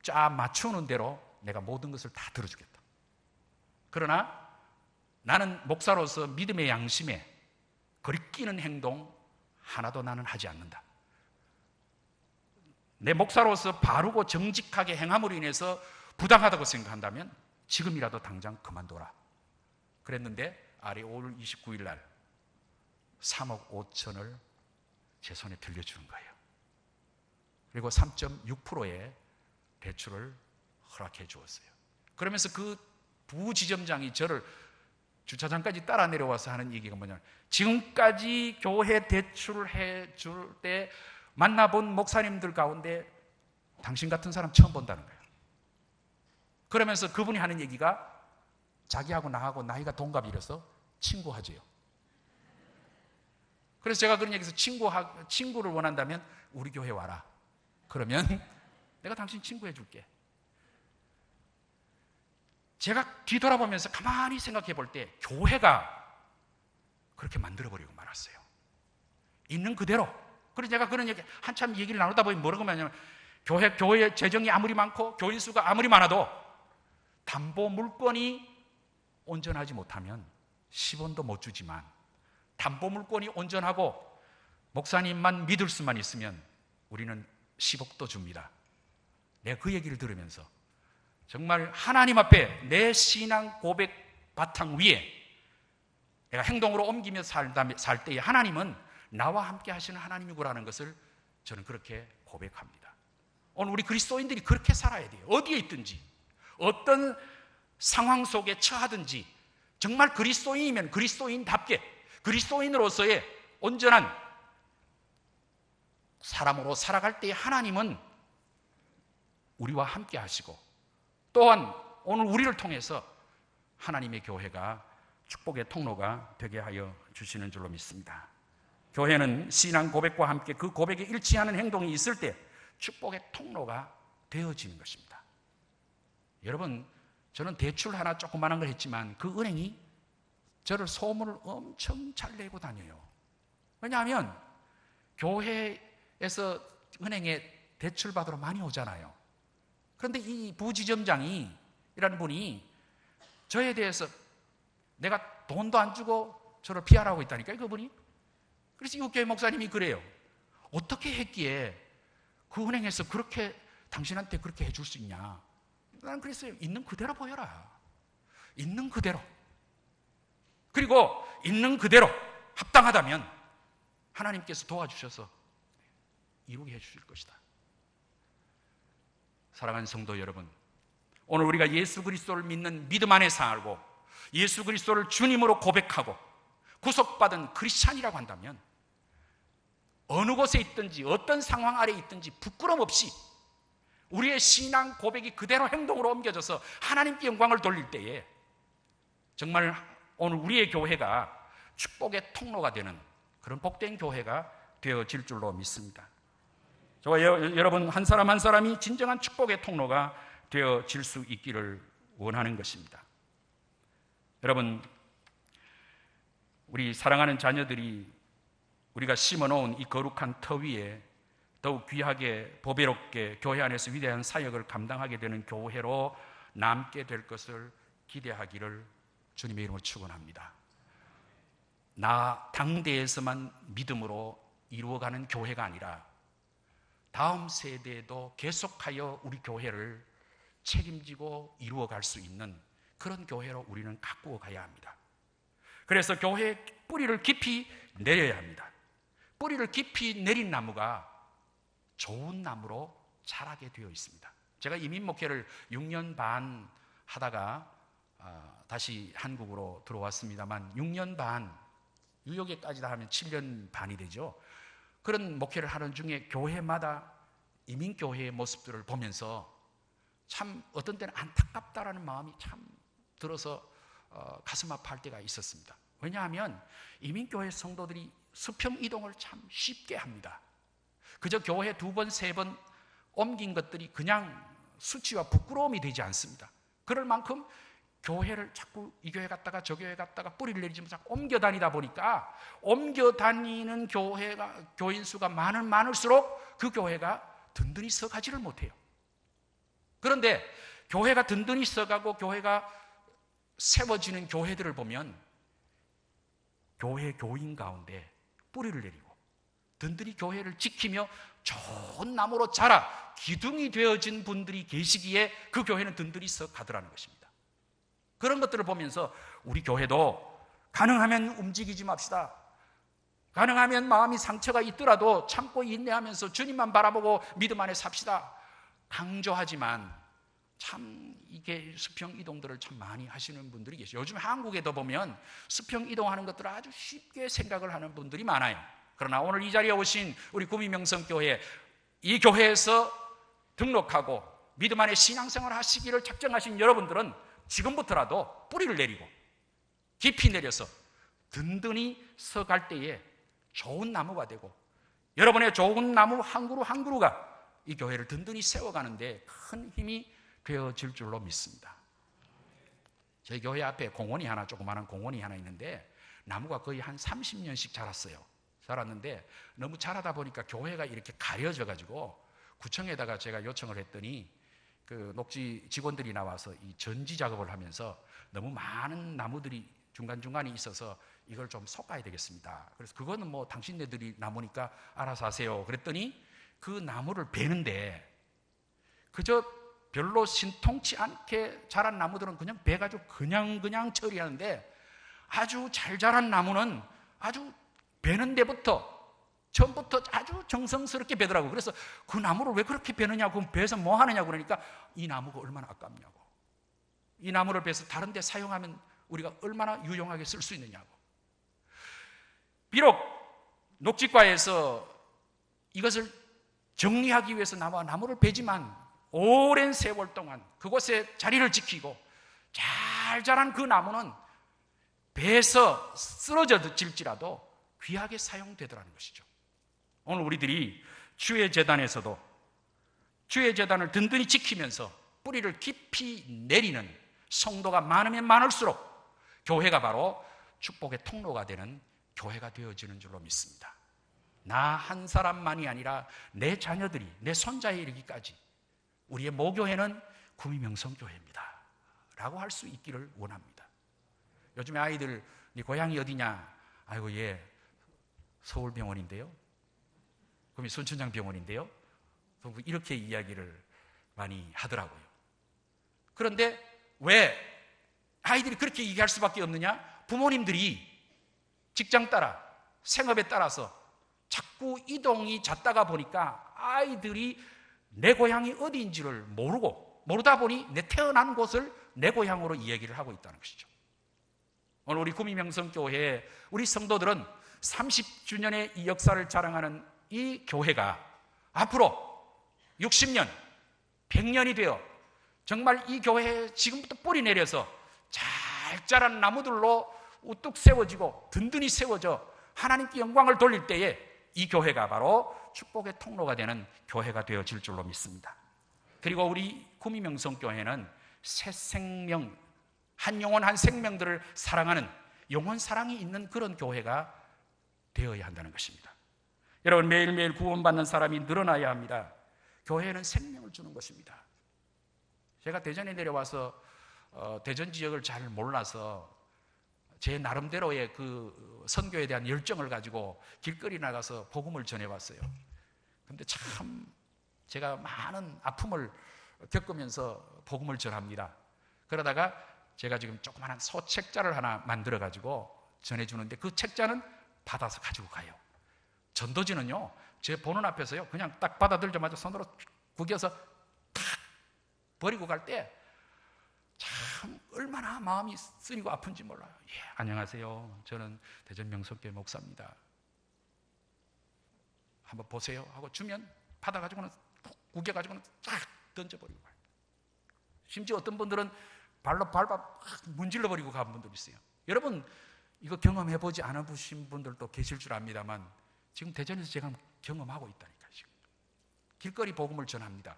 짜 맞추는 대로 내가 모든 것을 다 들어주겠다. 그러나 나는 목사로서 믿음의 양심에 거리끼는 행동 하나도 나는 하지 않는다. 내 목사로서 바르고 정직하게 행함으로 인해서 부당하다고 생각한다면 지금이라도 당장 그만둬라. 그랬는데 아래 5월 29일 날 3억 5천을 제 손에 들려주는 거예요. 그리고 3.6%의 대출을 허락해 주었어요. 그러면서 그 부지점장이 저를 주차장까지 따라 내려와서 하는 얘기가 뭐냐면, 지금까지 교회 대출을 해줄 때 만나본 목사님들 가운데 당신 같은 사람 처음 본다는 거예요. 그러면서 그분이 하는 얘기가, 자기하고 나하고 나이가 동갑이라서 친구하지요. 그래서 제가 그런 얘기에서 친구를 원한다면 우리 교회 와라. 그러면 내가 당신 친구해 줄게. 제가 뒤돌아보면서 가만히 생각해 볼 때 교회가 그렇게 만들어버리고 말았어요. 있는 그대로. 그래서 제가 그런 얘기, 한참 얘기를 나누다 보니 뭐라고 하냐면, 교회 재정이 아무리 많고 교인 수가 아무리 많아도 담보 물건이 온전하지 못하면 10원도 못 주지만, 담보 물건이 온전하고 목사님만 믿을 수만 있으면 우리는 10억도 줍니다. 내가 그 얘기를 들으면서 정말 하나님 앞에 내 신앙 고백 바탕 위에 내가 행동으로 옮기며 살 때에 하나님은 나와 함께 하시는 하나님이구라는 것을 저는 그렇게 고백합니다. 오늘 우리 그리스도인들이 그렇게 살아야 돼요. 어디에 있든지, 어떤 상황 속에 처하든지 정말 그리스도인이면 그리스도인답게, 그리스도인으로서의 온전한 사람으로 살아갈 때에 하나님은 우리와 함께 하시고, 또한 오늘 우리를 통해서 하나님의 교회가 축복의 통로가 되게 하여 주시는 줄로 믿습니다. 교회는 신앙 고백과 함께 그 고백에 일치하는 행동이 있을 때 축복의 통로가 되어지는 것입니다. 여러분, 저는 대출 하나 조그만한 걸 했지만 그 은행이 저를 소문을 엄청 잘 내고 다녀요. 왜냐하면 교회에서 은행에 대출 받으러 많이 오잖아요. 그런데 이 부지점장이 이라는 분이 저에 대해서 내가 돈도 안 주고 저를 피하라고 있다니까요, 그분이. 그래서 이웃교회 목사님이 그래요. 어떻게 했기에 그 은행에서 그렇게 당신한테 그렇게 해줄 수 있냐. 나는 그랬어요. 있는 그대로 보여라. 있는 그대로. 그리고 있는 그대로 합당하다면 하나님께서 도와주셔서 이루게 해주실 것이다. 사랑하는 성도 여러분, 오늘 우리가 예수 그리스도를 믿는 믿음 안에 살고 예수 그리스도를 주님으로 고백하고 구속받은 크리스찬이라고 한다면 어느 곳에 있든지 어떤 상황 아래에 있든지 부끄럼 없이 우리의 신앙 고백이 그대로 행동으로 옮겨져서 하나님께 영광을 돌릴 때에 정말 오늘 우리의 교회가 축복의 통로가 되는 그런 복된 교회가 되어질 줄로 믿습니다. 저와 여러분 한 사람 한 사람이 진정한 축복의 통로가 되어질 수 있기를 원하는 것입니다. 여러분, 우리 사랑하는 자녀들이 우리가 심어놓은 이 거룩한 터 위에 더욱 귀하게 보배롭게 교회 안에서 위대한 사역을 감당하게 되는 교회로 남게 될 것을 기대하기를 주님의 이름으로 축원합니다. 나 당대에서만 믿음으로 이루어가는 교회가 아니라 다음 세대에도 계속하여 우리 교회를 책임지고 이루어갈 수 있는 그런 교회로 우리는 가꾸어 가야 합니다. 그래서 교회의 뿌리를 깊이 내려야 합니다. 뿌리를 깊이 내린 나무가 좋은 나무로 자라게 되어 있습니다. 제가 이민 목회를 6년 반 하다가 다시 한국으로 들어왔습니다만 6년 반, 뉴욕에까지 다 하면 7년 반이 되죠. 그런 목회를 하는 중에 교회마다 이민교회의 모습들을 보면서 참 어떤 때는 안타깝다라는 마음이 참 들어서 가슴 아파할 때가 있었습니다. 왜냐하면 이민교회 성도들이 수평 이동을 참 쉽게 합니다. 그저 교회 2번, 3번 옮긴 것들이 그냥 수치와 부끄러움이 되지 않습니다. 그럴 만큼 교회를 자꾸 이 교회 갔다가 저 교회 갔다가 뿌리를 내리지 못하고 옮겨 다니다 보니까 옮겨 다니는 교인 수가 많을수록 그 교회가 든든히 서가지를 못해요. 그런데 교회가 든든히 서가고 교회가 세워지는 교회들을 보면 교회 교인 가운데 뿌리를 내리고 든든히 교회를 지키며 좋은 나무로 자라 기둥이 되어진 분들이 계시기에 그 교회는 든든히 서가더라는 것입니다. 그런 것들을 보면서 우리 교회도 가능하면 움직이지 맙시다. 가능하면 마음이 상처가 있더라도 참고 인내하면서 주님만 바라보고 믿음 안에 삽시다. 강조하지만 참 이게 수평 이동들을 참 많이 하시는 분들이 계세요. 요즘 한국에도 보면 수평 이동하는 것들을 아주 쉽게 생각을 하는 분들이 많아요. 그러나 오늘 이 자리에 오신 우리 구미명성교회, 이 교회에서 등록하고 믿음 안에 신앙생활 하시기를 작정하신 여러분들은 지금부터라도 뿌리를 내리고 깊이 내려서 든든히 서갈 때에 좋은 나무가 되고 여러분의 좋은 나무 한 그루 한 그루가 이 교회를 든든히 세워가는데 큰 힘이 되어질 줄로 믿습니다. 저희 교회 앞에 공원이 하나, 조그마한 공원이 하나 있는데 나무가 거의 한 30년씩 자랐는데 너무 자라다 보니까 교회가 이렇게 가려져 가지고 구청에다가 제가 요청을 했더니 그 녹지 직원들이 나와서 이 전지 작업을 하면서 너무 많은 나무들이 중간중간에 있어서 이걸 좀 솎아야 되겠습니다. 그래서 그거는 뭐 당신네들이 나무니까 알아서 하세요. 그랬더니 그 나무를 베는데 그저 별로 신통치 않게 자란 나무들은 그냥 베가지고 그냥 처리하는데 아주 잘 자란 나무는 아주 베는 데부터 처음부터 아주 정성스럽게 베더라고요. 그래서 그 나무를 왜 그렇게 베느냐고, 베서 뭐 하느냐고 그러니까 이 나무가 얼마나 아깝냐고, 이 나무를 베서 다른 데 사용하면 우리가 얼마나 유용하게 쓸 수 있느냐고. 비록 녹지과에서 이것을 정리하기 위해서 나무를 베지만 오랜 세월 동안 그곳에 자리를 지키고 잘 자란 그 나무는 베서 쓰러질지라도 귀하게 사용되더라는 것이죠. 오늘 우리들이 주의 재단에서도 주의 재단을 든든히 지키면서 뿌리를 깊이 내리는 성도가 많으면 많을수록 교회가 바로 축복의 통로가 되는 교회가 되어지는 줄로 믿습니다. 나 한 사람만이 아니라 내 자녀들이, 내 손자에 이르기까지 우리의 모교회는 구미명성교회입니다 라고 할 수 있기를 원합니다. 요즘에 아이들, 네 고향이 어디냐? 아이고, 예, 서울병원인데요. 구미 순천향병원인데요. 이렇게 이야기를 많이 하더라고요. 그런데 왜 아이들이 그렇게 얘기할 수밖에 없느냐? 부모님들이 직장 따라, 생업에 따라서 자꾸 이동이 잦다가 보니까 아이들이 내 고향이 어디인지를 모르다 보니 내 태어난 곳을 내 고향으로 이야기를 하고 있다는 것이죠. 오늘 우리 구미명성교회 우리 성도들은 30주년의 이 역사를 자랑하는 이 교회가 앞으로 60년, 100년이 되어 정말 이 교회에 지금부터 뿌리 내려서 잘 자란 나무들로 우뚝 세워지고 든든히 세워져 하나님께 영광을 돌릴 때에 이 교회가 바로 축복의 통로가 되는 교회가 되어질 줄로 믿습니다. 그리고 우리 구미명성교회는 새 생명, 한 영혼 한 생명들을 사랑하는 영혼 사랑이 있는 그런 교회가 되어야 한다는 것입니다. 여러분, 매일매일 구원받는 사람이 늘어나야 합니다. 교회는 생명을 주는 것입니다. 제가 대전에 내려와서 대전 지역을 잘 몰라서 제 나름대로의 그 선교에 대한 열정을 가지고 길거리 나가서 복음을 전해왔어요. 그런데 참 제가 많은 아픔을 겪으면서 복음을 전합니다. 그러다가 제가 지금 조그마한 소책자를 하나 만들어 가지고 전해주는데 그 책자는 받아서 가지고 가요. 전도지는요, 제 보는 앞에서요 그냥 딱 받아들자마자 손으로 구겨서 탁 버리고 갈 때 참 얼마나 마음이 쓰리고 아픈지 몰라요. 예, 안녕하세요. 저는 대전 명성교회 목사입니다. 한번 보세요 하고 주면 받아가지고는 푹 구겨가지고는 쫙 던져버리고 가요. 심지어 어떤 분들은 발로 밟아 문질러버리고 간 분들이 있어요. 여러분 이거 경험해보지 않으신 분들도 계실 줄 압니다만 지금 대전에서 제가 경험하고 있다니까요. 지금 길거리 복음을 전합니다.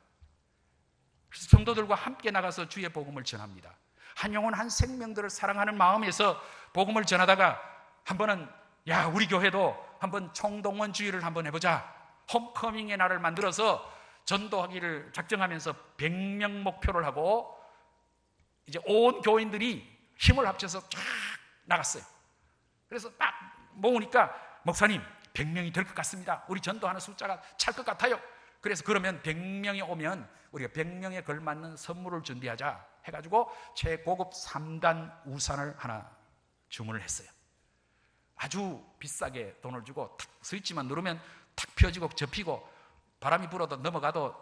그래서 성도들과 함께 나가서 주의 복음을 전합니다. 한 영혼 한 생명들을 사랑하는 마음에서 복음을 전하다가 한 번은 야 우리 교회도 한번 총동원주의를 한번 해보자. 홈커밍의 날을 만들어서 전도하기를 작정하면서 100명 목표를 하고 이제 온 교인들이 힘을 합쳐서 쫙 나갔어요. 그래서 딱 모으니까 목사님 100명이 될 것 같습니다. 우리 전도하는 숫자가 찰 것 같아요. 그래서 그러면 100명이 오면 우리가 100명에 걸맞는 선물을 준비하자 해가지고 최고급 3단 우산을 하나 주문을 했어요. 아주 비싸게 돈을 주고 탁 스위치만 누르면 탁 펴지고 접히고 바람이 불어도 넘어가도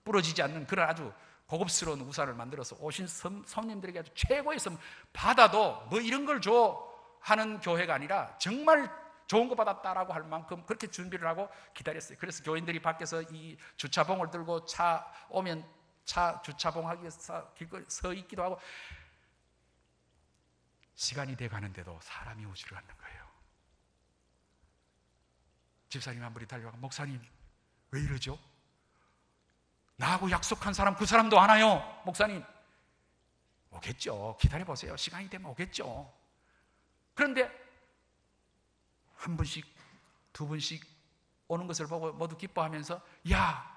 부러지지 않는 그런 아주 고급스러운 우산을 만들어서 오신 손님들에게 아주 최고의 선물, 받아도 뭐 이런 걸 줘 하는 교회가 아니라 정말 좋은 거 받았다라고 할 만큼 그렇게 준비를 하고 기다렸어요. 그래서 교인들이 밖에서 이 주차봉을 들고 차 오면 차 주차봉 하기 위해서 길거리 서 있기도 하고 시간이 돼 가는데도 사람이 오지를 않는 거예요. 집사님 한 분이 달려가고 목사님 왜 이러죠? 나하고 약속한 사람 그 사람도 안 와요. 목사님 오겠죠. 기다려보세요. 시간이 되면 오겠죠. 그런데 한 분씩 두 분씩 오는 것을 보고 모두 기뻐하면서 야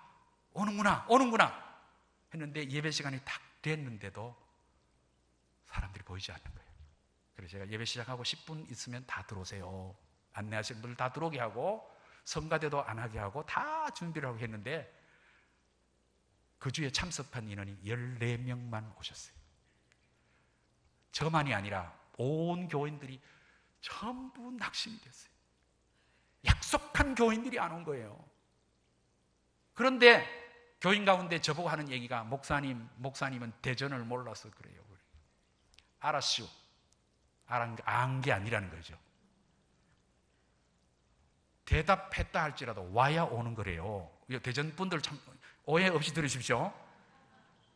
오는구나 했는데 예배 시간이 딱 됐는데도 사람들이 보이지 않는 거예요. 그래서 제가 예배 시작하고 10분 있으면 다 들어오세요. 안내하시는 분들 다 들어오게 하고 성가대도 안 하게 하고 다 준비를 하고 했는데 그 주에 참석한 인원이 14명만 오셨어요. 저만이 아니라 온 교인들이 전부 낙심이 됐어요. 약속한 교인들이 안 온 거예요. 그런데 교인 가운데 저보고 하는 얘기가 목사님은 대전을 몰라서 그래요. 알았슈. 안 게 아니라는 거죠. 대답했다 할지라도 와야 오는 거래요. 대전 분들 참 오해 없이 들으십시오.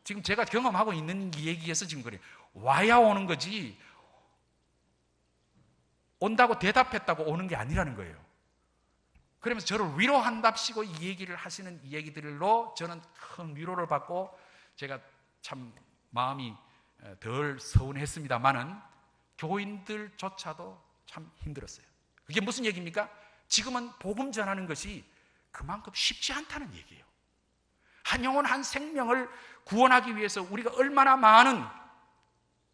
지금 제가 경험하고 있는 얘기에서 지금 그래요. 와야 오는 거지 온다고 대답했다고 오는 게 아니라는 거예요. 그러면서 저를 위로한답시고 이 얘기를 하시는 이 얘기들로 저는 큰 위로를 받고 제가 참 마음이 덜 서운했습니다만은 교인들조차도 참 힘들었어요. 그게 무슨 얘기입니까? 지금은 복음 전하는 것이 그만큼 쉽지 않다는 얘기예요. 한 영혼 한 생명을 구원하기 위해서 우리가 얼마나 많은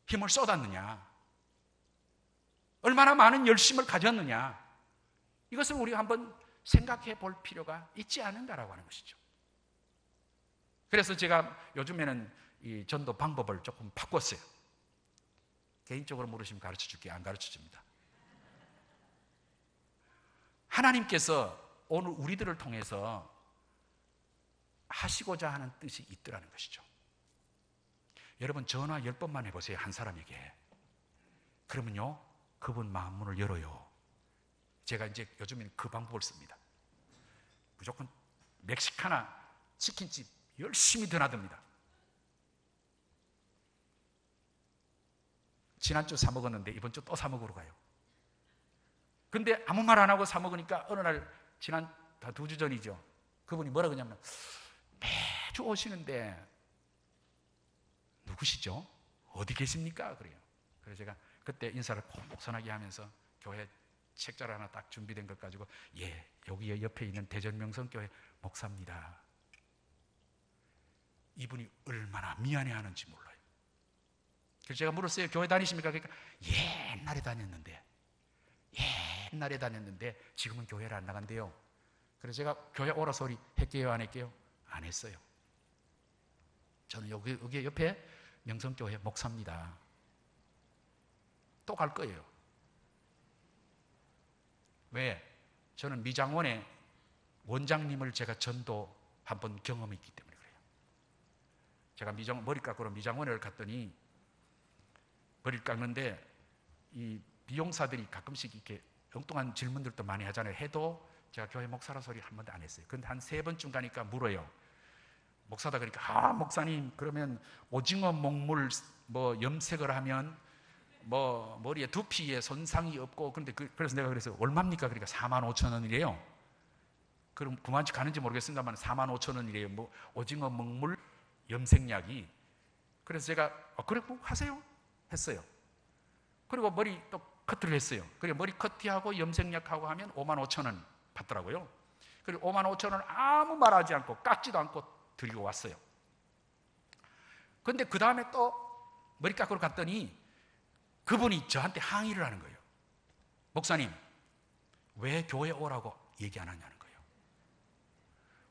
힘을 쏟았느냐, 얼마나 많은 열심을 가졌느냐, 이것을 우리가 한번 생각해 볼 필요가 있지 않은가라고 하는 것이죠. 그래서 제가 요즘에는 이 전도 방법을 조금 바꿨어요. 개인적으로 물으시면 가르쳐 줄게요. 안 가르쳐 줍니다. 하나님께서 오늘 우리들을 통해서 하시고자 하는 뜻이 있더라는 것이죠. 여러분 전화 10번만 해보세요. 한 사람에게. 그러면요 그분 마음문을 열어요. 제가 이제 요즘에는 그 방법을 씁니다. 무조건 멕시카나 치킨집 열심히 드나듭니다. 지난주 사 먹었는데 이번 주 또 사 먹으러 가요. 근데 아무 말 안 하고 사 먹으니까 어느 날 지난 다 2주 전이죠. 그분이 뭐라 그러냐면 매주 오시는데 누구시죠? 어디 계십니까? 그래요. 그래서 제가 그때 인사를 폭선하게 하면서 교회 책자를 하나 딱 준비된 것 가지고 여기 옆에 있는 대전명성교회 목사입니다. 이분이 얼마나 미안해하는지 몰라요. 그래서 제가 물었어요. 교회 다니십니까? 그러니까 옛날에 다녔는데 지금은 교회를 안 나간대요. 그래서 제가 교회 오라 소리 했게요? 안 했게요? 안 했어요. 저는 여기 옆에 명성교회 목사입니다. 또 갈 거예요. 왜? 저는 미장원의 원장님을 제가 전도 한번 경험이 있기 때문에 그래요. 제가 머리 깎으러 미장원을 갔더니 머리를 깎는데 이 미용사들이 가끔씩 이렇게 엉뚱한 질문들도 많이 하잖아요. 해도 제가 교회 목사라 소리 한 번도 안 했어요. 근데 한 3번쯤 가니까 물어요. 목사다 그러니까, 목사님, 그러면 오징어 먹물 염색을 하면 머리에 두피에 손상이 없고, 그런데 그래서 내가 그래서 얼마입니까? 그러니까 45,000원이래요. 그럼 그만치 가는지 모르겠습니다만 45,000원이래요. 오징어 먹물 염색약이. 그래서 제가 그래 하세요 했어요. 그리고 머리 또 커트를 했어요. 그리고 머리 커트하고 염색약하고 하면 55,000원 받더라고요. 그리고 55,000원 아무 말하지 않고 깎지도 않고 드리고 왔어요. 그런데 그 다음에 또 머리 깎으러 갔더니 그분이 저한테 항의를 하는 거예요. 목사님, 왜 교회 오라고 얘기 안 하냐는 거예요.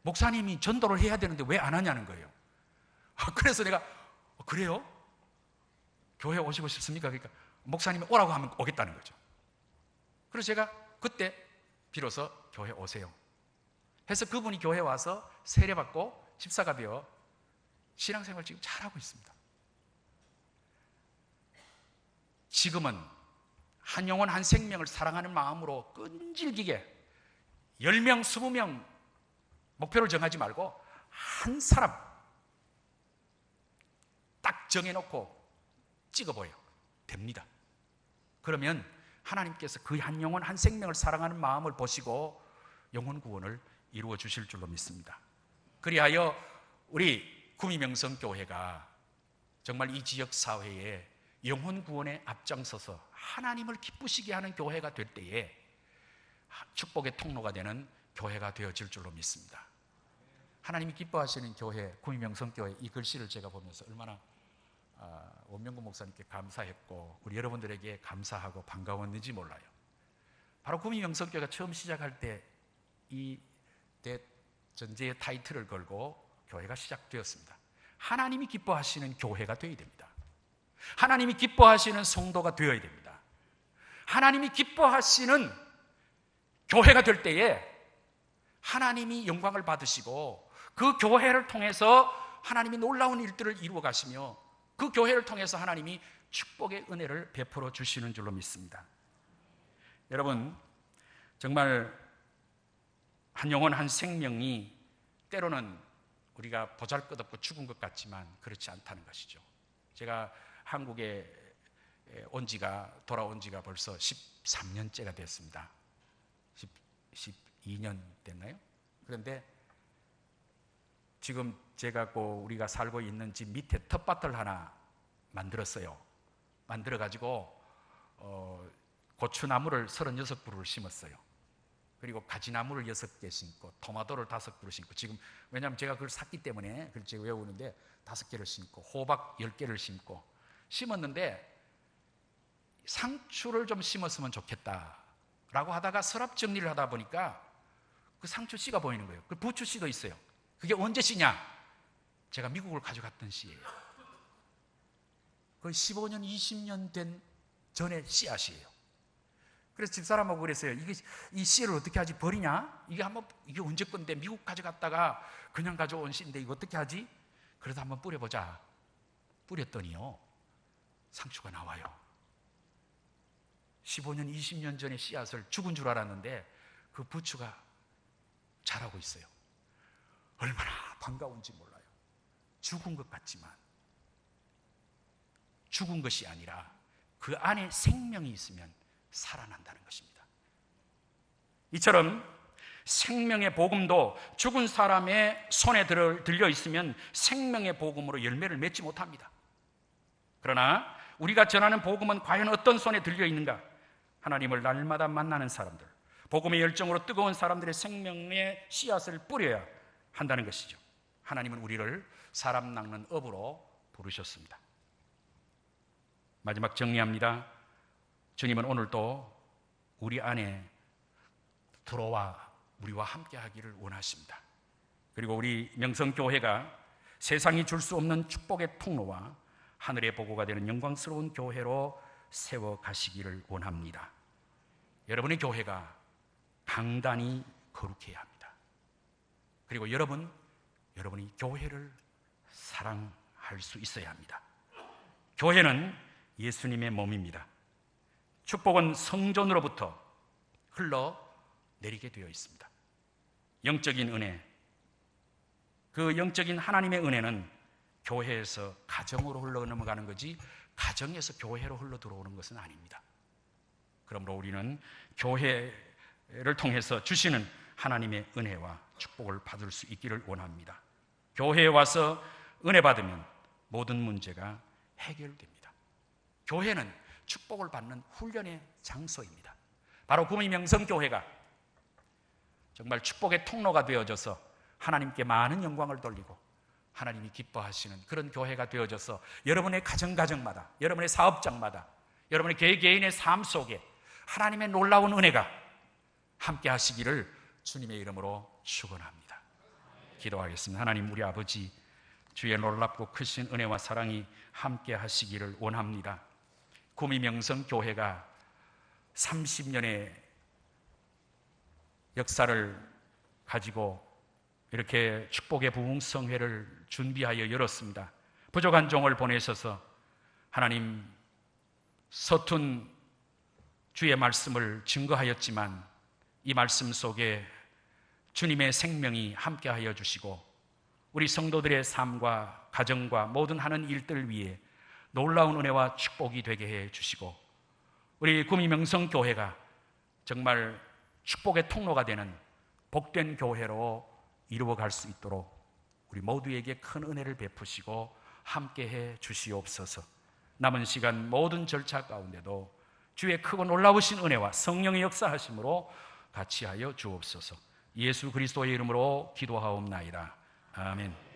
목사님이 전도를 해야 되는데 왜 안 하냐는 거예요. 그래서 내가 그래요? 교회 오시고 싶습니까? 그러니까 목사님이 오라고 하면 오겠다는 거죠. 그래서 제가 그때 비로소 교회 오세요 해서 그분이 교회 와서 세례받고 집사가 되어 신앙생활 지금 잘하고 있습니다. 지금은 한 영혼 한 생명을 사랑하는 마음으로 끈질기게 10명, 20명 목표를 정하지 말고 한 사람 딱 정해놓고 찍어보여 됩니다. 그러면 하나님께서 그 한 영혼 한 생명을 사랑하는 마음을 보시고 영혼 구원을 이루어 주실 줄로 믿습니다. 그리하여 우리 구미명성교회가 정말 이 지역 사회에 영혼 구원에 앞장서서 하나님을 기쁘시게 하는 교회가 될 때에 축복의 통로가 되는 교회가 되어질 줄로 믿습니다. 하나님이 기뻐하시는 교회, 구미명성교회, 이 글씨를 제가 보면서 얼마나 원명구 목사님께 감사했고 우리 여러분들에게 감사하고 반가웠는지 몰라요. 바로 구미명성교회가 처음 시작할 때 이 대전제의 타이틀을 걸고 교회가 시작되었습니다. 하나님이 기뻐하시는 교회가 되어야 됩니다. 하나님이 기뻐하시는 성도가 되어야 됩니다. 하나님이 기뻐하시는 교회가 될 때에 하나님이 영광을 받으시고 그 교회를 통해서 하나님이 놀라운 일들을 이루어 가시며 그 교회를 통해서 하나님이 축복의 은혜를 베풀어 주시는 줄로 믿습니다. 여러분, 정말 한 영혼 한 생명이 때로는 우리가 보잘것없고 죽은 것 같지만 그렇지 않다는 것이죠. 제가 한국에 돌아온 지가 벌써 13년째가 됐습니다. 12년 됐나요? 그런데 지금 제가 우리가 살고 있는 집 밑에 텃밭을 하나 만들었어요. 만들어가지고 고추나무를 36그루를 심었어요. 그리고 가지나무를 6개 심고 토마토를 5그루 심고, 지금 왜냐하면 제가 그걸 샀기 때문에 그걸 제가 외우는데 5개를 심고 호박 10개를 심고 심었는데 상추를 좀 심었으면 좋겠다라고 하다가 서랍 정리를 하다 보니까 그 상추 씨가 보이는 거예요. 그 부추 씨도 있어요. 그게 언제 씨냐? 제가 미국을 가져갔던 씨예요. 거의 15년, 20년 된 전에 씨앗이에요. 그래서 집사람하고 그랬어요. 이 씨를 어떻게 하지? 버리냐? 이게 언제 건데 미국 가져갔다가 그냥 가져온 씨인데 이거 어떻게 하지? 그래서 한번 뿌려보자. 뿌렸더니요, 상추가 나와요. 15년, 20년 전에 씨앗을 죽은 줄 알았는데 그 부추가 자라고 있어요. 얼마나 반가운지 몰라요. 죽은 것 같지만 죽은 것이 아니라 그 안에 생명이 있으면 살아난다는 것입니다. 이처럼 생명의 복음도 죽은 사람의 손에 들려 있으면 생명의 복음으로 열매를 맺지 못합니다. 그러나 우리가 전하는 복음은 과연 어떤 손에 들려 있는가? 하나님을 날마다 만나는 사람들, 복음의 열정으로 뜨거운 사람들의 생명의 씨앗을 뿌려야 한다는 것이죠. 하나님은 우리를 사람 낚는 업으로 부르셨습니다. 마지막 정리합니다. 주님은 오늘도 우리 안에 들어와 우리와 함께 하기를 원하십니다. 그리고 우리 명성교회가 세상이 줄 수 없는 축복의 통로와 하늘의 보고가 되는 영광스러운 교회로 세워 가시기를 원합니다. 여러분의 교회가 강단이 거룩해야 합니다. 그리고 여러분이 교회를 사랑할 수 있어야 합니다. 교회는 예수님의 몸입니다. 축복은 성전으로부터 흘러내리게 되어 있습니다. 영적인 은혜, 그 영적인 하나님의 은혜는 교회에서 가정으로 흘러 넘어가는 거지 가정에서 교회로 흘러 들어오는 것은 아닙니다. 그러므로 우리는 교회를 통해서 주시는 하나님의 은혜와 축복을 받을 수 있기를 원합니다. 교회에 와서 은혜 받으면 모든 문제가 해결됩니다. 교회는 축복을 받는 훈련의 장소입니다. 바로 구미명성교회가 정말 축복의 통로가 되어져서 하나님께 많은 영광을 돌리고 하나님이 기뻐하시는 그런 교회가 되어져서 여러분의 가정마다, 여러분의 사업장마다, 여러분의 개개인의 삶 속에 하나님의 놀라운 은혜가 함께 하시기를 주님의 이름으로 축원합니다. 기도하겠습니다. 하나님, 우리 아버지, 주의 놀랍고 크신 은혜와 사랑이 함께 하시기를 원합니다. 구미명성교회가 30년의 역사를 가지고 이렇게 축복의 부흥성회를 준비하여 열었습니다. 부족한 종을 보내셔서 하나님 서툰 주의 말씀을 증거하였지만 이 말씀 속에 주님의 생명이 함께하여 주시고 우리 성도들의 삶과 가정과 모든 하는 일들 위에 놀라운 은혜와 축복이 되게 해 주시고 우리 구미명성교회가 정말 축복의 통로가 되는 복된 교회로 이루어갈 수 있도록 우리 모두에게 큰 은혜를 베푸시고 함께해 주시옵소서. 남은 시간 모든 절차 가운데도 주의 크고 놀라우신 은혜와 성령의 역사하심으로 같이 하여 주옵소서. 예수 그리스도의 이름으로 기도하옵나이다. 아멘.